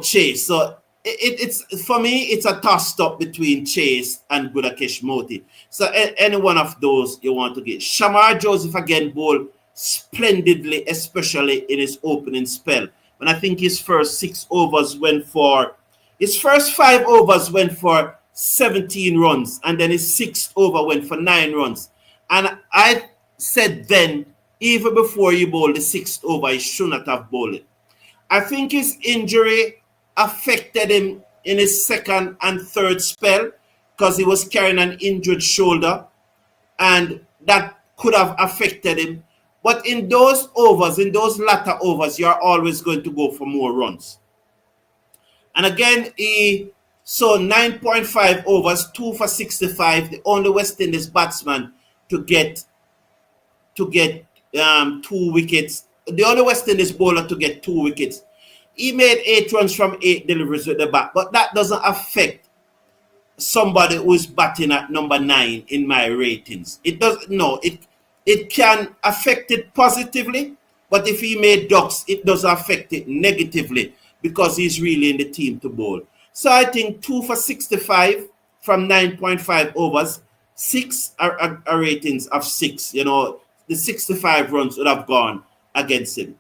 A: Chase. So it's for me, it's a toss-up between Chase and Gudakesh Moti. So any one of those you want to get. Shamar Joseph again bowled splendidly, especially in his opening spell. And I think his first 5 overs went for 17 runs, and then his 6th over went for 9 runs. And I said then, even before he bowled the 6th over, he should not have bowled it. I think his injury affected him in his second and third spell because he was carrying an injured shoulder, and that could have affected him. But in those overs, in those latter overs, you're always going to go for more runs. And again, he saw 9.5 overs, 2 for 65, the only West Indies batsman to get 2 wickets. The only West Indies bowler to get 2 wickets. He made 8 runs from 8 deliveries with the bat, but that doesn't affect somebody who is batting at number 9 in my ratings. It doesn't. No, it can affect it positively, but if he made ducks, it doesn't affect it negatively because he's really in the team to bowl. So I think 2 for 65 from 9.5 overs, 6 are ratings of 6. You know, the 65 runs would have gone against him.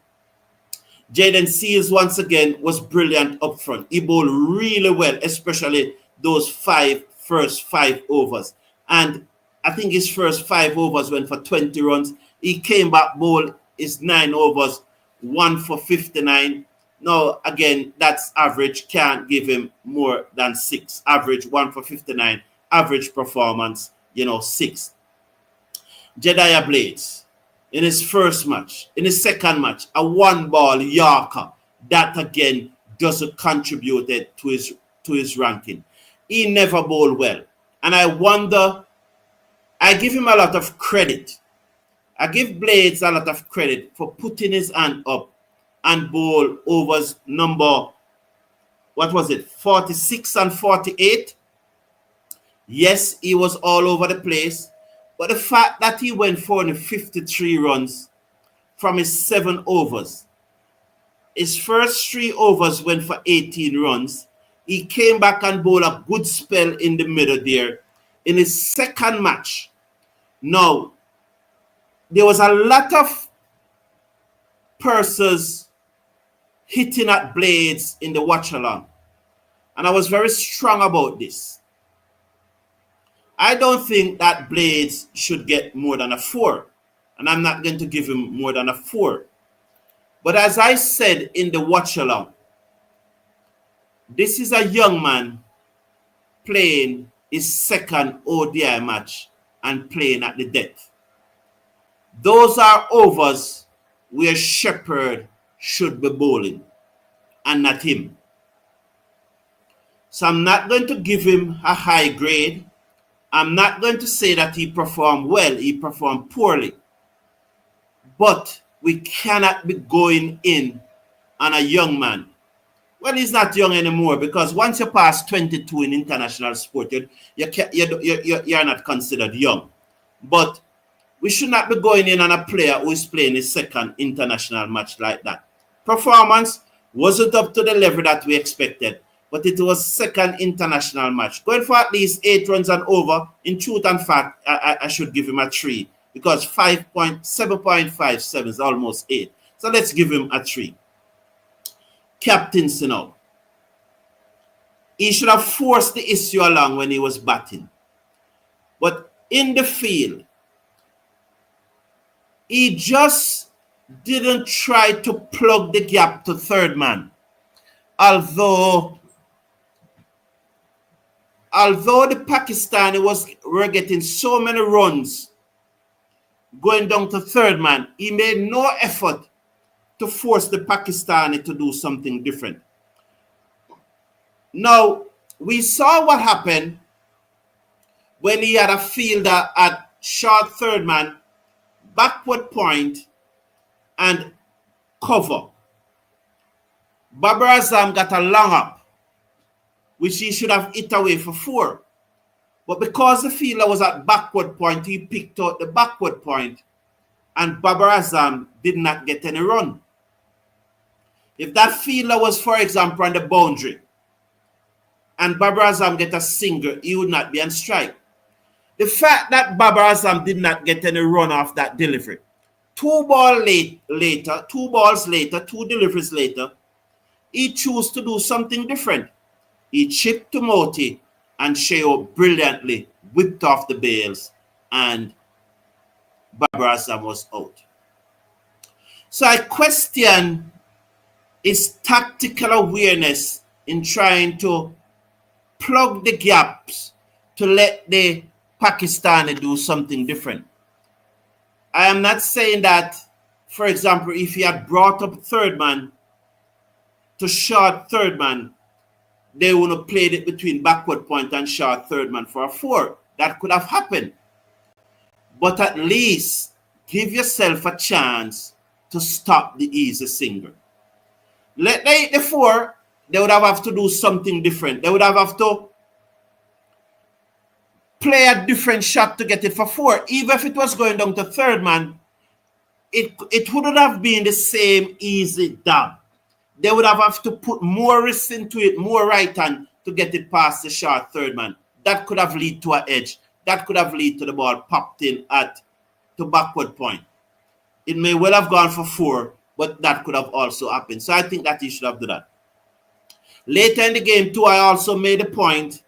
A: Jaden Seals once again was brilliant up front. He bowled really well, especially those first 5 overs. And I think his first 5 overs went for 20 runs. He came back, bowled his 9 overs, 1 for 59. Now, again, that's average. Can't give him more than 6. Average, 1 for 59. Average performance, 6. Jediah Blades, in his first match, in his second match, a 1-ball Yorker. That, again, doesn't contribute to his ranking. He never bowled well. And I wonder, I give him a lot of credit. I give Blades a lot of credit for putting his hand up and bowl overs number, 46 and 48. Yes, he was all over the place. But the fact that he went for only 53 runs from his 7 overs, his first 3 overs went for 18 runs. He came back and bowled a good spell in the middle there. In his second match, now, there was a lot of purses hitting at Blades in the watch-along. And I was very strong about this. I don't think that Blades should get more than a 4. And I'm not going to give him more than a 4. But as I said in the watch-along, this is a young man playing his second ODI match and playing at the death. Those are overs where Shepherd should be bowling and not him. So I'm not going to give him a high grade. I'm not going to say that he performed well. He performed poorly. But we cannot be going in on a young man. Well, he's not young anymore because once you pass 22 in international sport, you're not considered young. But we should not be going in on a player who is playing his second international match like that. Performance wasn't up to the level that we expected, but it was second international match. Going for at least 8 runs and over, in truth and fact, I should give him a 3 because 7.57 is almost 8. So let's give him a 3. Captaincy now. He should have forced the issue along when he was batting. But in the field, he just didn't try to plug the gap to third man. Although the Pakistani were getting so many runs going down to third man, he made no effort to force the Pakistani to do something different. Now, we saw what happened when he had a fielder at short third man, backward point, and cover. Babar Azam got a long up. which he should have hit away for 4. But because the fielder was at backward point, he picked out the backward point, and Babar Azam did not get any run. If that fielder was, for example, on the boundary, and Babar Azam get a single, he would not be on strike. The fact that Babar Azam did not get any run off that delivery, 2 balls later, 2 deliveries later, he chose to do something different. He chipped to Moti, and Sheo brilliantly whipped off the bails, and Babar Azam was out. So I question his tactical awareness in trying to plug the gaps to let the Pakistani do something different. I am not saying that, for example, if he had brought up third man to short third man, they would have played it between backward point and short third man for a 4. That could have happened. But at least give yourself a chance to stop the easy single. Let they hit the 4, they would have to do something different. They would have to play a different shot to get it for 4. Even if it was going down to third man, it wouldn't have been the same easy dab. They would have to put more risk into it, more right hand to get it past the short third man. That could have led to an edge. That could have led to the ball popped in at the backward point. It may well have gone for 4, but that could have also happened. So I think that he should have done that. Later in the game too, I also made a point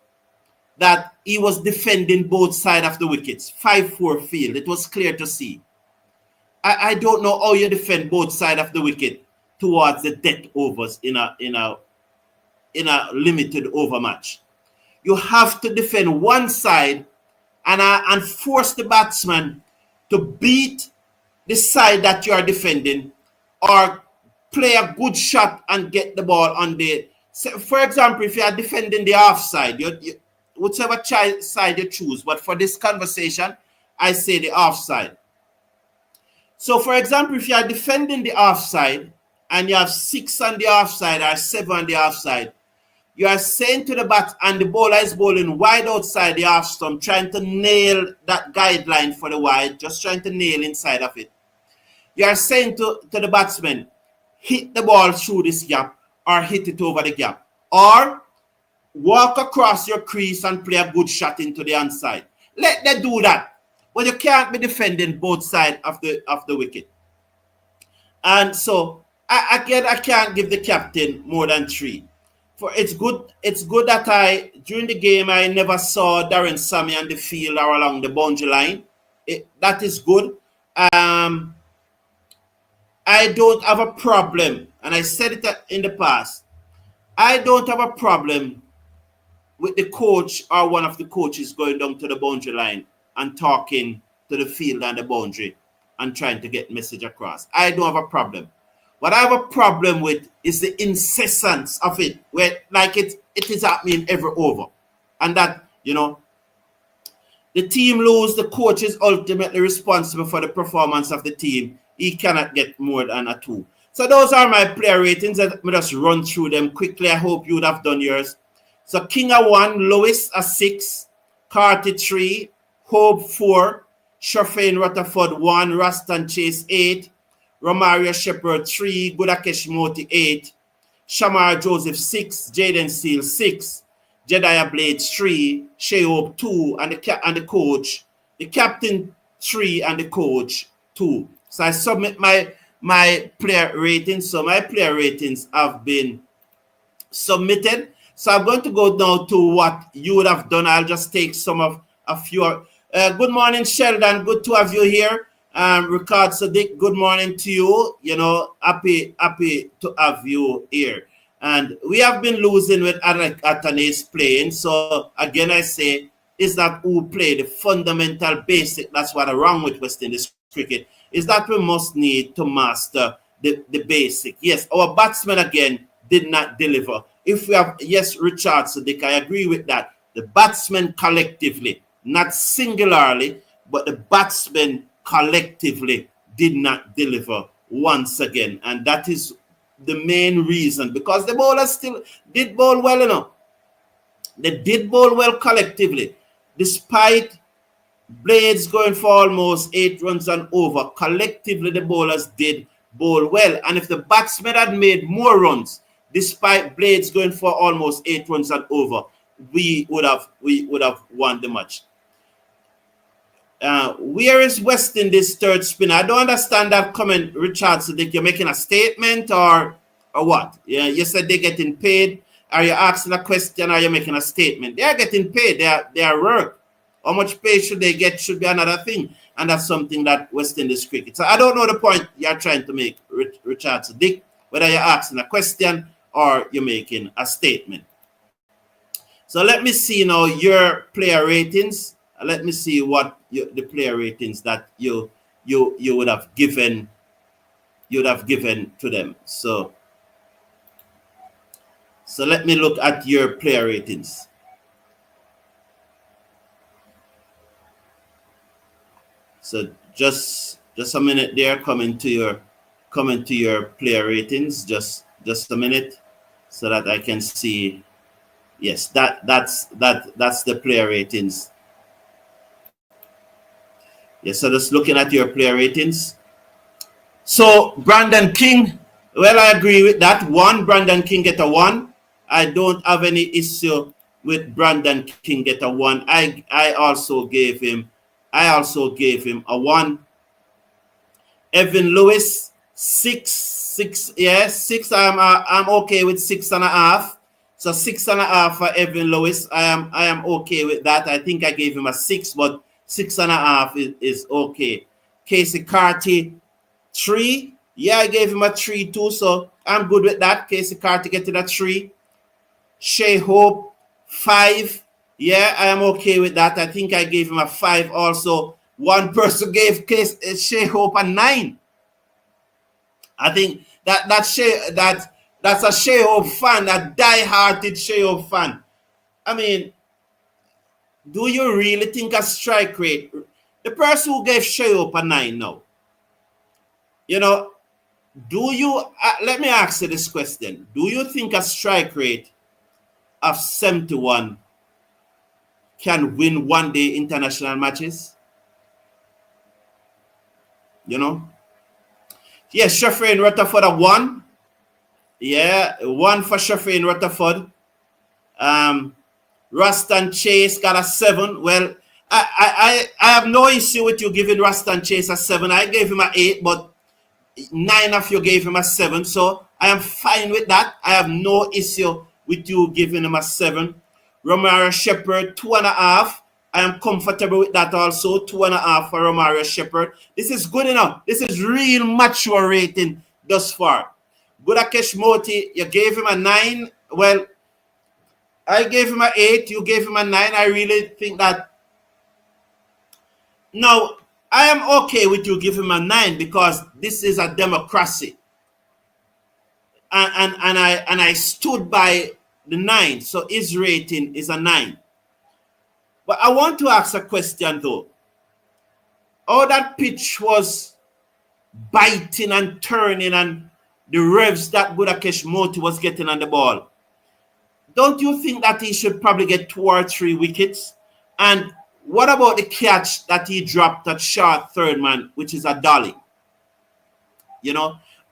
A: that he was defending both sides of the wickets. 5-4 field. It was clear to see. I don't know how you defend both sides of the wicket towards the death overs in a limited over match. You have to defend one side and force the batsman to beat the side that you are defending, or play a good shot and get the ball on the. So for example, if you are defending the half side, whichever side you choose, but for this conversation, I say the half side. So for example, if you are defending the half side and you have 6 on the half side or 7 on the half side, you are saying to the bat, and the bowler is bowling wide outside the half stump, trying to nail that guideline for the wide, just trying to nail inside of it. You are saying to the batsman, hit the ball through this gap or hit it over the gap, or walk across your crease and play a good shot into the inside. Let them do that. But you can't be defending both sides of the wicket. And so I can't give the captain more than 3. For it's good that during the game I never saw Darren Sammy on the field or along the boundary line. That is good. I don't have a problem, and I said it in the past, I don't have a problem with the coach or one of the coaches going down to the boundary line and talking to the field and the boundary and trying to get message across. I don't have a problem. What I have a problem with is the incessance of it, where like it is happening every over. And that, the team lose, the coach is ultimately responsible for the performance of the team. He cannot get more than a 2. So those are my player ratings. Let me just run through them quickly. I hope you would have done yours. So King a 1, Lewis a 6, Carty 3, Hope 4, Shafane Rutherford 1, Rastan Chase 8, Romario Shepherd 3, Gudakesh Moti 8, Shamar Joseph 6, Jaden Seal 6, Jedediah Blades 3, Shea Hope 2, and the coach, the captain 3, and the coach 2. So I submit my player ratings. So my player ratings have been submitted. So I'm going to go now to what you would have done. I'll just take some of a few. Good morning, Sheldon. Good to have you here. Ricard Sadiq, good morning to you. Happy to have you here. And we have been losing with Arak Atane's playing. So again, I say, is that who play the fundamental basic? That's what wrong with West Indies cricket. Is that we must need to master the basic. Yes, our batsmen again did not deliver. If we have, yes, Richard Sadiq, I agree with that. The batsmen collectively, not singularly, but the batsmen collectively did not deliver once again. And that is the main reason, because the bowlers still did bowl well enough. They did bowl well collectively, despite Blades going for almost 8 runs and over. Collectively, the bowlers did bowl well. And if the batsmen had made more runs, despite Blades going for almost 8 runs and over, we would have won the match. Where is West Indies third spinner? I don't understand that comment, Richard. So you're making a statement or what? Yeah, you said they're getting paid. Are you asking a question? Or are you making a statement? They are getting paid. They are work. How much pay should they get should be another thing. And that's something that West Indies cricket. So I don't know the point you're trying to make, Richard Dick, whether you're asking a question or you're making a statement. So let me see now your player ratings. Let me see what the player ratings that you would have given to them. So let me look at your player ratings. So just a minute there, coming to your player ratings. Just a minute, so that I can see. Yes, that's the player ratings. Yes, so just looking at your player ratings. So Brandon King, well, I agree with that. Brandon King get a 1. I don't have any issue with Brandon King get a 1. I also gave him a 1. Evan Lewis, 6. Yeah, 6. I'm okay with 6.5. So 6.5 for Evan Lewis. I am okay with that. I think I gave him a 6, but 6.5 is okay. Casey Carty, 3. Yeah, I gave him a 3 too, so I'm good with that. Casey Carty getting a 3. Shea Hope, 5. Yeah, I am okay with that. I think I gave him a 5 also. One person gave Shea Hope a 9. I think that's a Shea Hope fan, a die-hearted Shea Hope fan. I mean, do you really think a strike rate? The person who gave Shea Hope a 9 now, do you, let me ask you this question. Do you think a strike rate of 71 can win one-day international matches? Yes, Sheffield Rutherford a 1. Yeah, 1 for Sheffield Rutherford. Ruston Chase got a 7. Well, I have no issue with you giving Ruston Chase a 7. I gave him an 8, but 9 of you gave him a 7. So I am fine with that. I have no issue with you giving him a 7. Romario Shepherd, 2.5. I am comfortable with that also. 2.5 for Romario Shepherd. This is good enough. This is real mature rating thus far. Budakesh Moti, you gave him a 9. Well, I gave him an 8. You gave him a 9. I really think that. Now, I am okay with you giving him a 9 because this is a democracy. And I stood by the 9. So his rating is a 9. But I want to ask a question though. All that pitch was biting and turning and the revs that Budakesh Moti was getting on the ball. Don't you think that he should probably get 2 or 3 wickets? And what about the catch that he dropped at short third man, which is a dolly?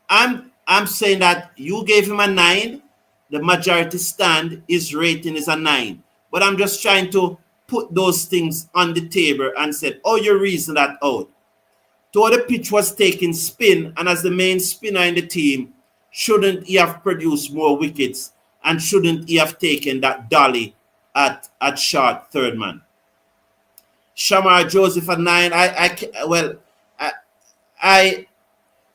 A: I'm saying that you gave him a 9. The majority stand, his rating is a 9. But I'm just trying to put those things on the table and said, oh, you reason that out. Though the pitch was taking spin, and as the main spinner in the team, shouldn't he have produced more wickets? And shouldn't he have taken that dolly at short third man? Shamar Joseph at 9.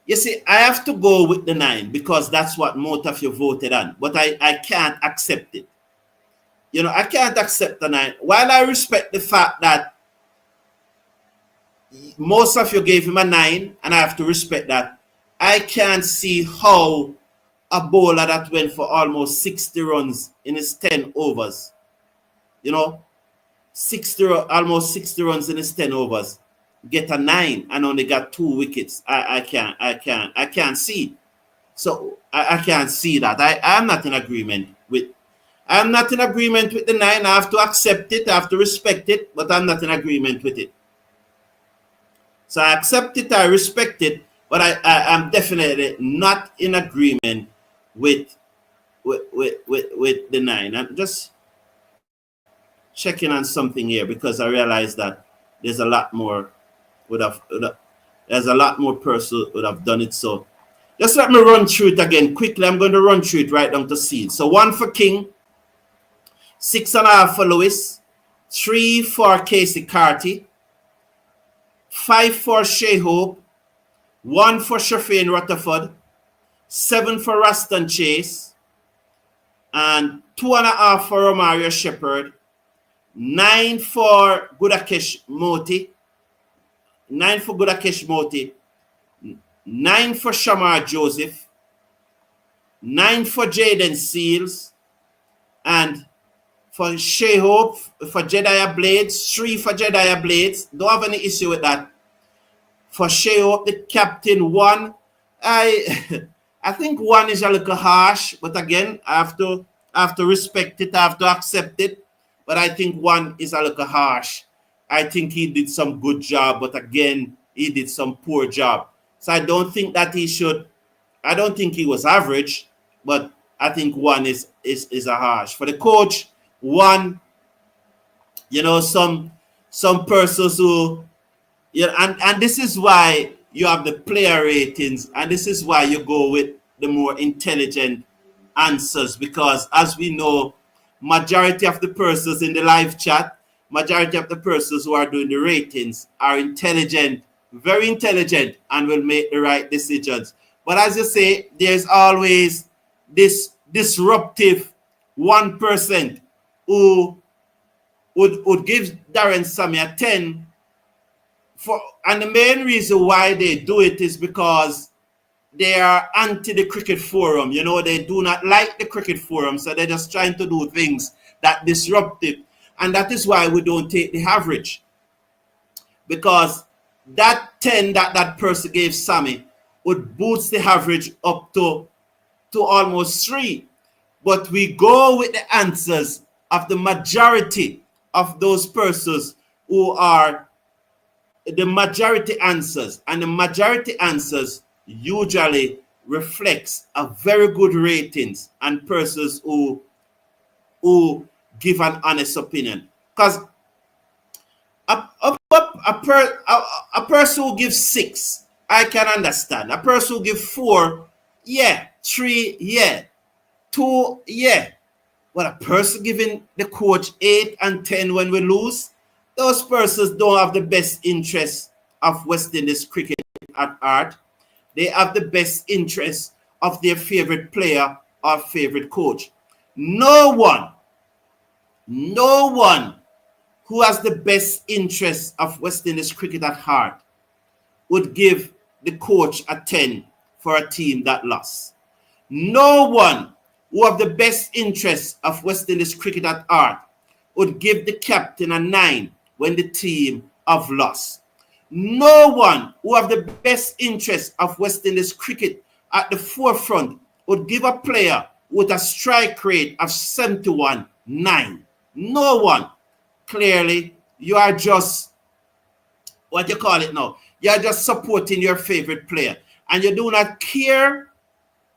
A: You see, I have to go with the 9 because that's what most of you voted on. But I can't accept it. I can't accept the 9. While I respect the fact that most of you gave him a 9, and I have to respect that, I can't see how a bowler that went for almost 60 runs in his 10 overs, almost 60 runs in his 10 overs, get a 9 and only got 2 wickets. I can't see. So I can't see that. I'm not in agreement with. I'm not in agreement with the 9. I have to accept it. I have to respect it, but I'm not in agreement with it. So I accept it, I respect it, but I'm definitely not in agreement with the 9. I'm just checking on something here because I realize that there's a lot more there's a lot more person would have done it. So just let me run through it again quickly. I'm going to run through it right down to seed. So 1 for King, 6.5 for Lewis, 3 for Casey Carty, 5 for Shea Hope, 1 for Shafane Rutherford, 7 for Raston Chase, and 2.5 for Romario Shepherd, 9 for Gudakesh Moti, 9 for Gudakesh Moti, 9 for Shamar Joseph, 9 for Jaden Seals, and for Shea Hope, for Jedediah Blades, 3 for Jedediah Blades. Don't have any issue with that. For Shea Hope, the captain, 1. I think 1 is a little harsh, but again, I have to respect it. I have to accept it. But I think 1 is a little harsh. I think he did some good job, but again, he did some poor job. So I don't think that he should. I don't think he was average, but I think 1 is a harsh. For the coach, 1, some persons who, and this is why you have the player ratings, and this is why you go with the more intelligent answers, because as we know, majority of the persons in the live chat, majority of the persons who are doing the ratings are intelligent, very intelligent, and will make the right decisions. But as you say, there's always this disruptive 1% who would give Darren Sammy a 10 and the main reason why they do it is because they are anti the cricket forum. They do not like the cricket forum, so they're just trying to do things that disrupt it. And that is why we don't take the average. Because that 10 that person gave Sammy would boost the average up to almost 3. But we go with the answers of the majority of those persons who are the majority answers. And the majority answers usually reflects a very good ratings and persons who give an honest opinion. Because a person who gives 6, I can understand. A person who gives 4, yeah. 3, yeah. 2, yeah. But a person giving the coach 8 and 10 when we lose, those persons don't have the best interest of West Indies cricket at heart. They have the best interest of their favorite player or favorite coach. No one who has the best interest of West Indies cricket at heart would give the coach a 10 for a team that lost. No one who have the best interest of West Indies cricket at heart would give the captain a 9 when the team have lost. No one who have the best interest of West Indies cricket at the forefront would give a player with a strike rate of 71 9. No one. Clearly, you are just, what you call it now, you are just supporting your favorite player. And you do not care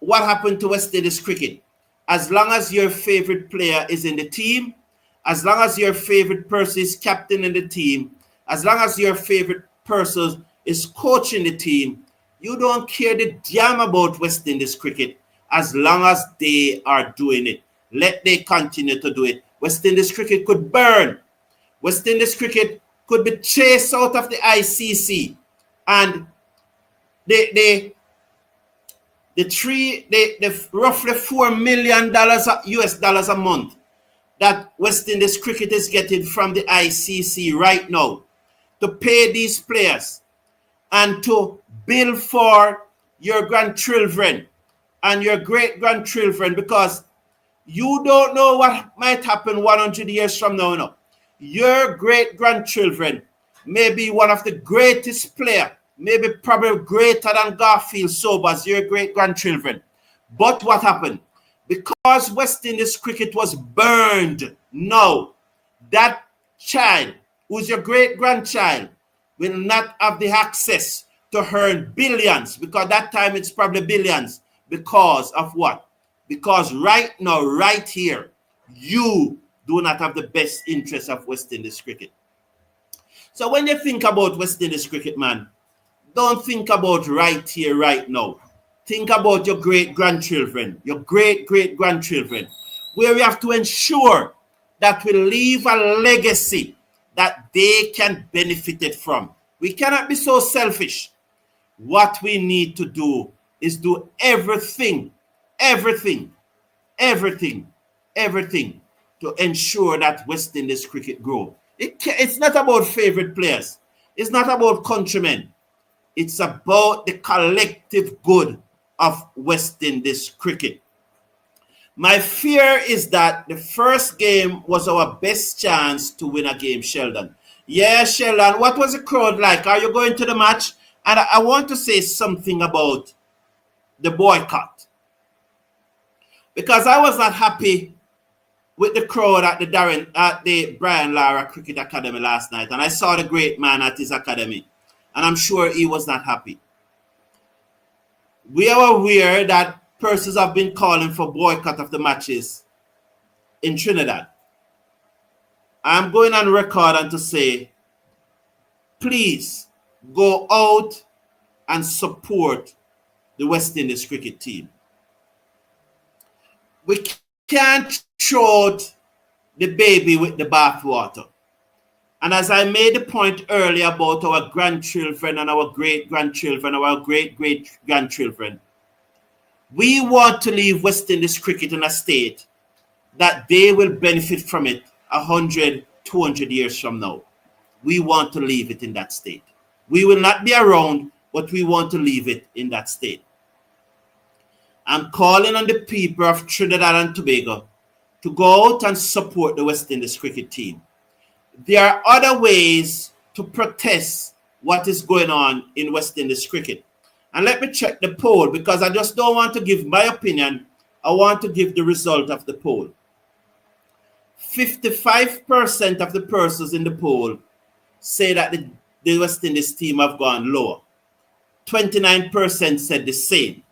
A: what happened to West Indies cricket. As long as your favorite player is in the team, as long as your favorite person is captain in the team, as long as your favorite person is coaching the team, you don't care the damn about West Indies cricket as long as they are doing it. Let they continue to do it. West Indies cricket could burn. West Indies cricket could be chased out of the ICC. And the roughly $4 million US dollars a month that West Indies cricket is getting from the ICC right now to pay these players and to bill for your grandchildren and your great-grandchildren, because you don't know what might happen 100 years from now. Your great-grandchildren may be one of the greatest players, maybe probably greater than Garfield Sobers, your great-grandchildren. But what happened? Because West Indies cricket was burned, no, that child, who's your great-grandchild, will not have the access to earn billions, because that time it's probably billions. Because of what? Because right now, right here, you do not have the best interest of West Indies cricket. So when you think about West Indies cricket, man, don't think about right here, right now. Think about your great-grandchildren, your great-great-grandchildren, where we have to ensure that we leave a legacy that they can benefit it from. We cannot be so selfish. What we need to do is do everything to ensure that West Indies cricket grow. It's not about favorite players. It's not about countrymen. It's about the collective good of West Indies cricket. My fear is that the first game was our best chance to win a game, Sheldon. Yeah, Sheldon, what was the crowd like? Are you going to the match? And I want to say something about the boycott, because I was not happy with the crowd at the Brian Lara Cricket Academy last night, and I saw the great man at his academy, and I'm sure he was not happy. We are aware that persons have been calling for boycott of the matches in Trinidad. I'm going on record and to say, please go out and support the West Indies cricket team. We can't throw out the baby with the bathwater. And as I made the point earlier about our grandchildren and our great-grandchildren, our great-great-grandchildren, we want to leave West Indies cricket in a state that they will benefit from it 100, 200 years from now. We want to leave it in that state. We will not be around, but we want to leave it in that state. I'm calling on the people of Trinidad and Tobago to go out and support the West Indies cricket team. There are other ways to protest what is going on in West Indies cricket. And let me check the poll, because I just don't want to give my opinion. I want to give the result of the poll. 55% of the persons in the poll say that the West Indies team have gone lower. 29% said the same.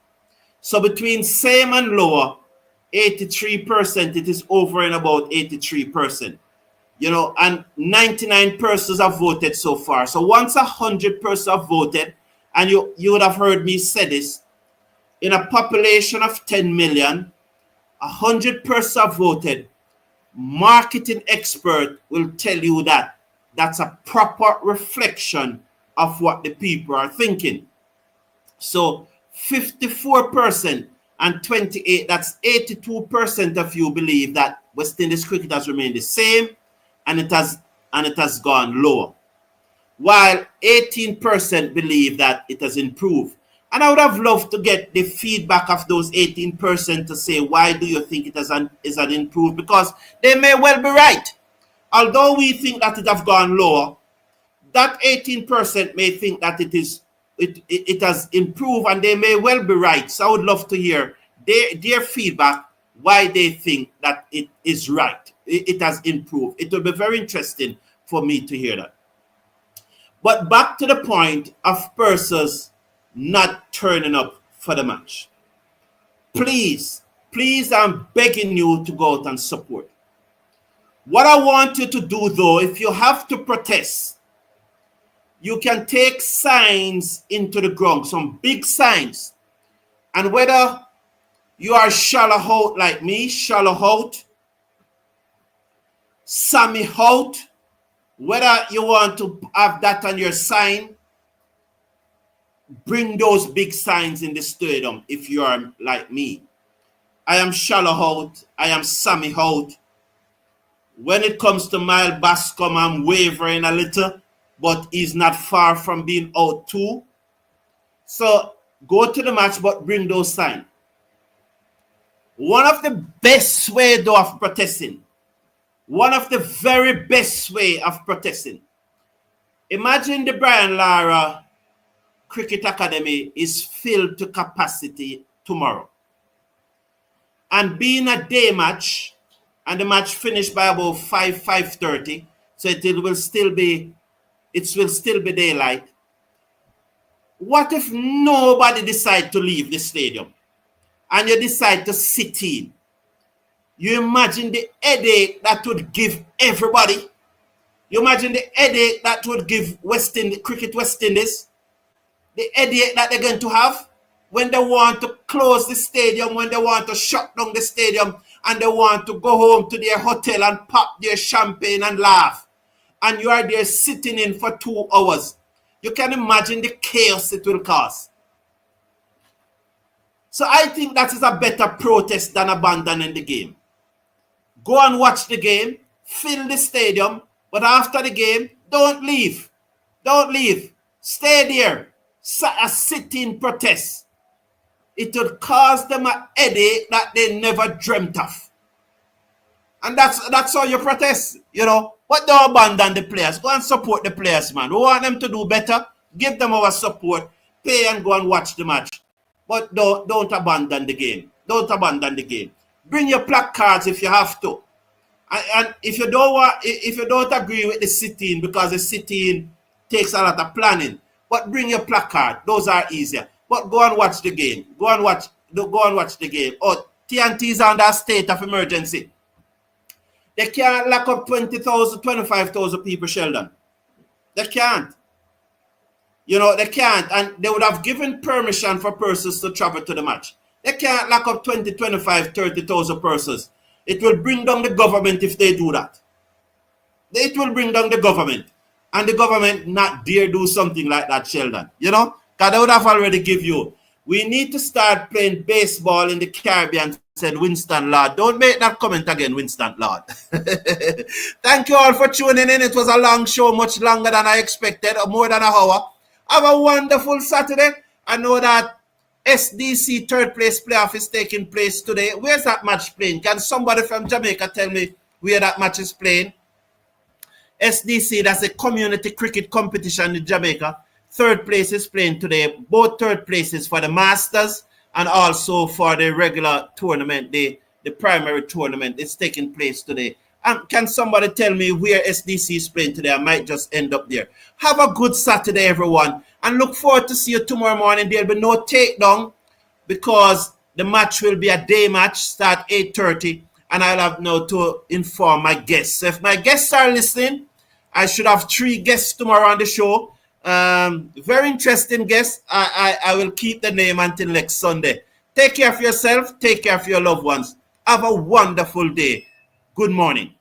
A: So between same and lower, 83%, it is over and about 83%. You know, and 99 persons have voted so far. So once 100 persons have voted, and you would have heard me say this, in a population of 10 million, 100 persons have voted. Marketing expert will tell you that that's a proper reflection of what the people are thinking. So 54% and 28, that's 82% of you believe that West Indies cricket has remained the same, and it has gone lower, while 18% believe that it has improved. And I would have loved to get the feedback of those 18% to say, why do you think it has improved? Because they may well be right. Although we think that it has gone lower, that 18% may think that it has improved, and they may well be right. So I would love to hear their feedback, why they think that it is right. It has improved. It will be very interesting for me to hear that. But back to the point of persons not turning up for the match. Please, I'm begging you to go out and support. What I want you to do, though, if you have to protest, you can take signs into the ground, some big signs. And whether you are shallow out like me, shallow out, Sammy out, whether you want to have that on your sign, bring those big signs in the stadium if you are like me. I am shallow out. I am Sammy out. When it comes to Mile Bascom, I'm wavering a little, but he's not far from being out too. So go to the match, but bring those signs. One of the best way, though, of protesting, one of the very best way of protesting. Imagine the Brian Lara Cricket Academy is filled to capacity tomorrow. And being a day match, and the match finished by about 5:30, so it will still be daylight. What if nobody decide to leave the stadium and you decide to sit in? You imagine the headache that would give everybody. You imagine the headache that would give Cricket West Indies. The headache that they're going to have when they want to close the stadium, when they want to shut down the stadium, and they want to go home to their hotel and pop their champagne and laugh. And you are there sitting in for 2 hours. You can imagine the chaos it will cause. So I think that is a better protest than abandoning the game. Go and watch the game, fill the stadium, but after the game, don't leave. Don't leave. Stay there. A sit-in protest. It would cause them a headache that they never dreamt of. And that's how you protest, you know. But don't abandon the players. Go and support the players, man. We want them to do better. Give them our support. Pay and go and watch the match. But don't abandon the game. Don't abandon the game. Bring your placards if you have to. And if you don't agree with the sit-in, because the sit-in takes a lot of planning, but bring your placard. Those are easier. But go and watch the game. Go and watch the game. Oh, TNT is under a state of emergency. They can't lock up 20,000, 25,000 people, Sheldon. They can't. You know, they can't. And they would have given permission for persons to travel to the match. They can't lock up 20, 25, 30,000 persons. It will bring down the government if they do that. It will bring down the government. And the government not dare do something like that, Sheldon. You know? Because they would have already give you. We need to start playing baseball in the Caribbean, said Winston Lord. Don't make that comment again, Winston Lord. Thank you all for tuning in. It was a long show, much longer than I expected, more than an hour. Have a wonderful Saturday. I know that SDC third place playoff is taking place today. Where's that match playing? Can somebody from Jamaica tell me where that match is playing? SDC, that's a community cricket competition in Jamaica. Third place is playing today. Both third places for the Masters and also for the regular tournament, the primary tournament. It's taking place today. Can somebody tell me where SDC is playing today? I might just end up there. Have a good Saturday, everyone. And look forward to see you tomorrow morning. There'll be no takedown because the match will be a day match, start 8:30. And I'll have now to inform my guests. So if my guests are listening, I should have 3 guests tomorrow on the show. Very interesting guests. I will keep the name until next Sunday. Take care of yourself. Take care of your loved ones. Have a wonderful day. Good morning.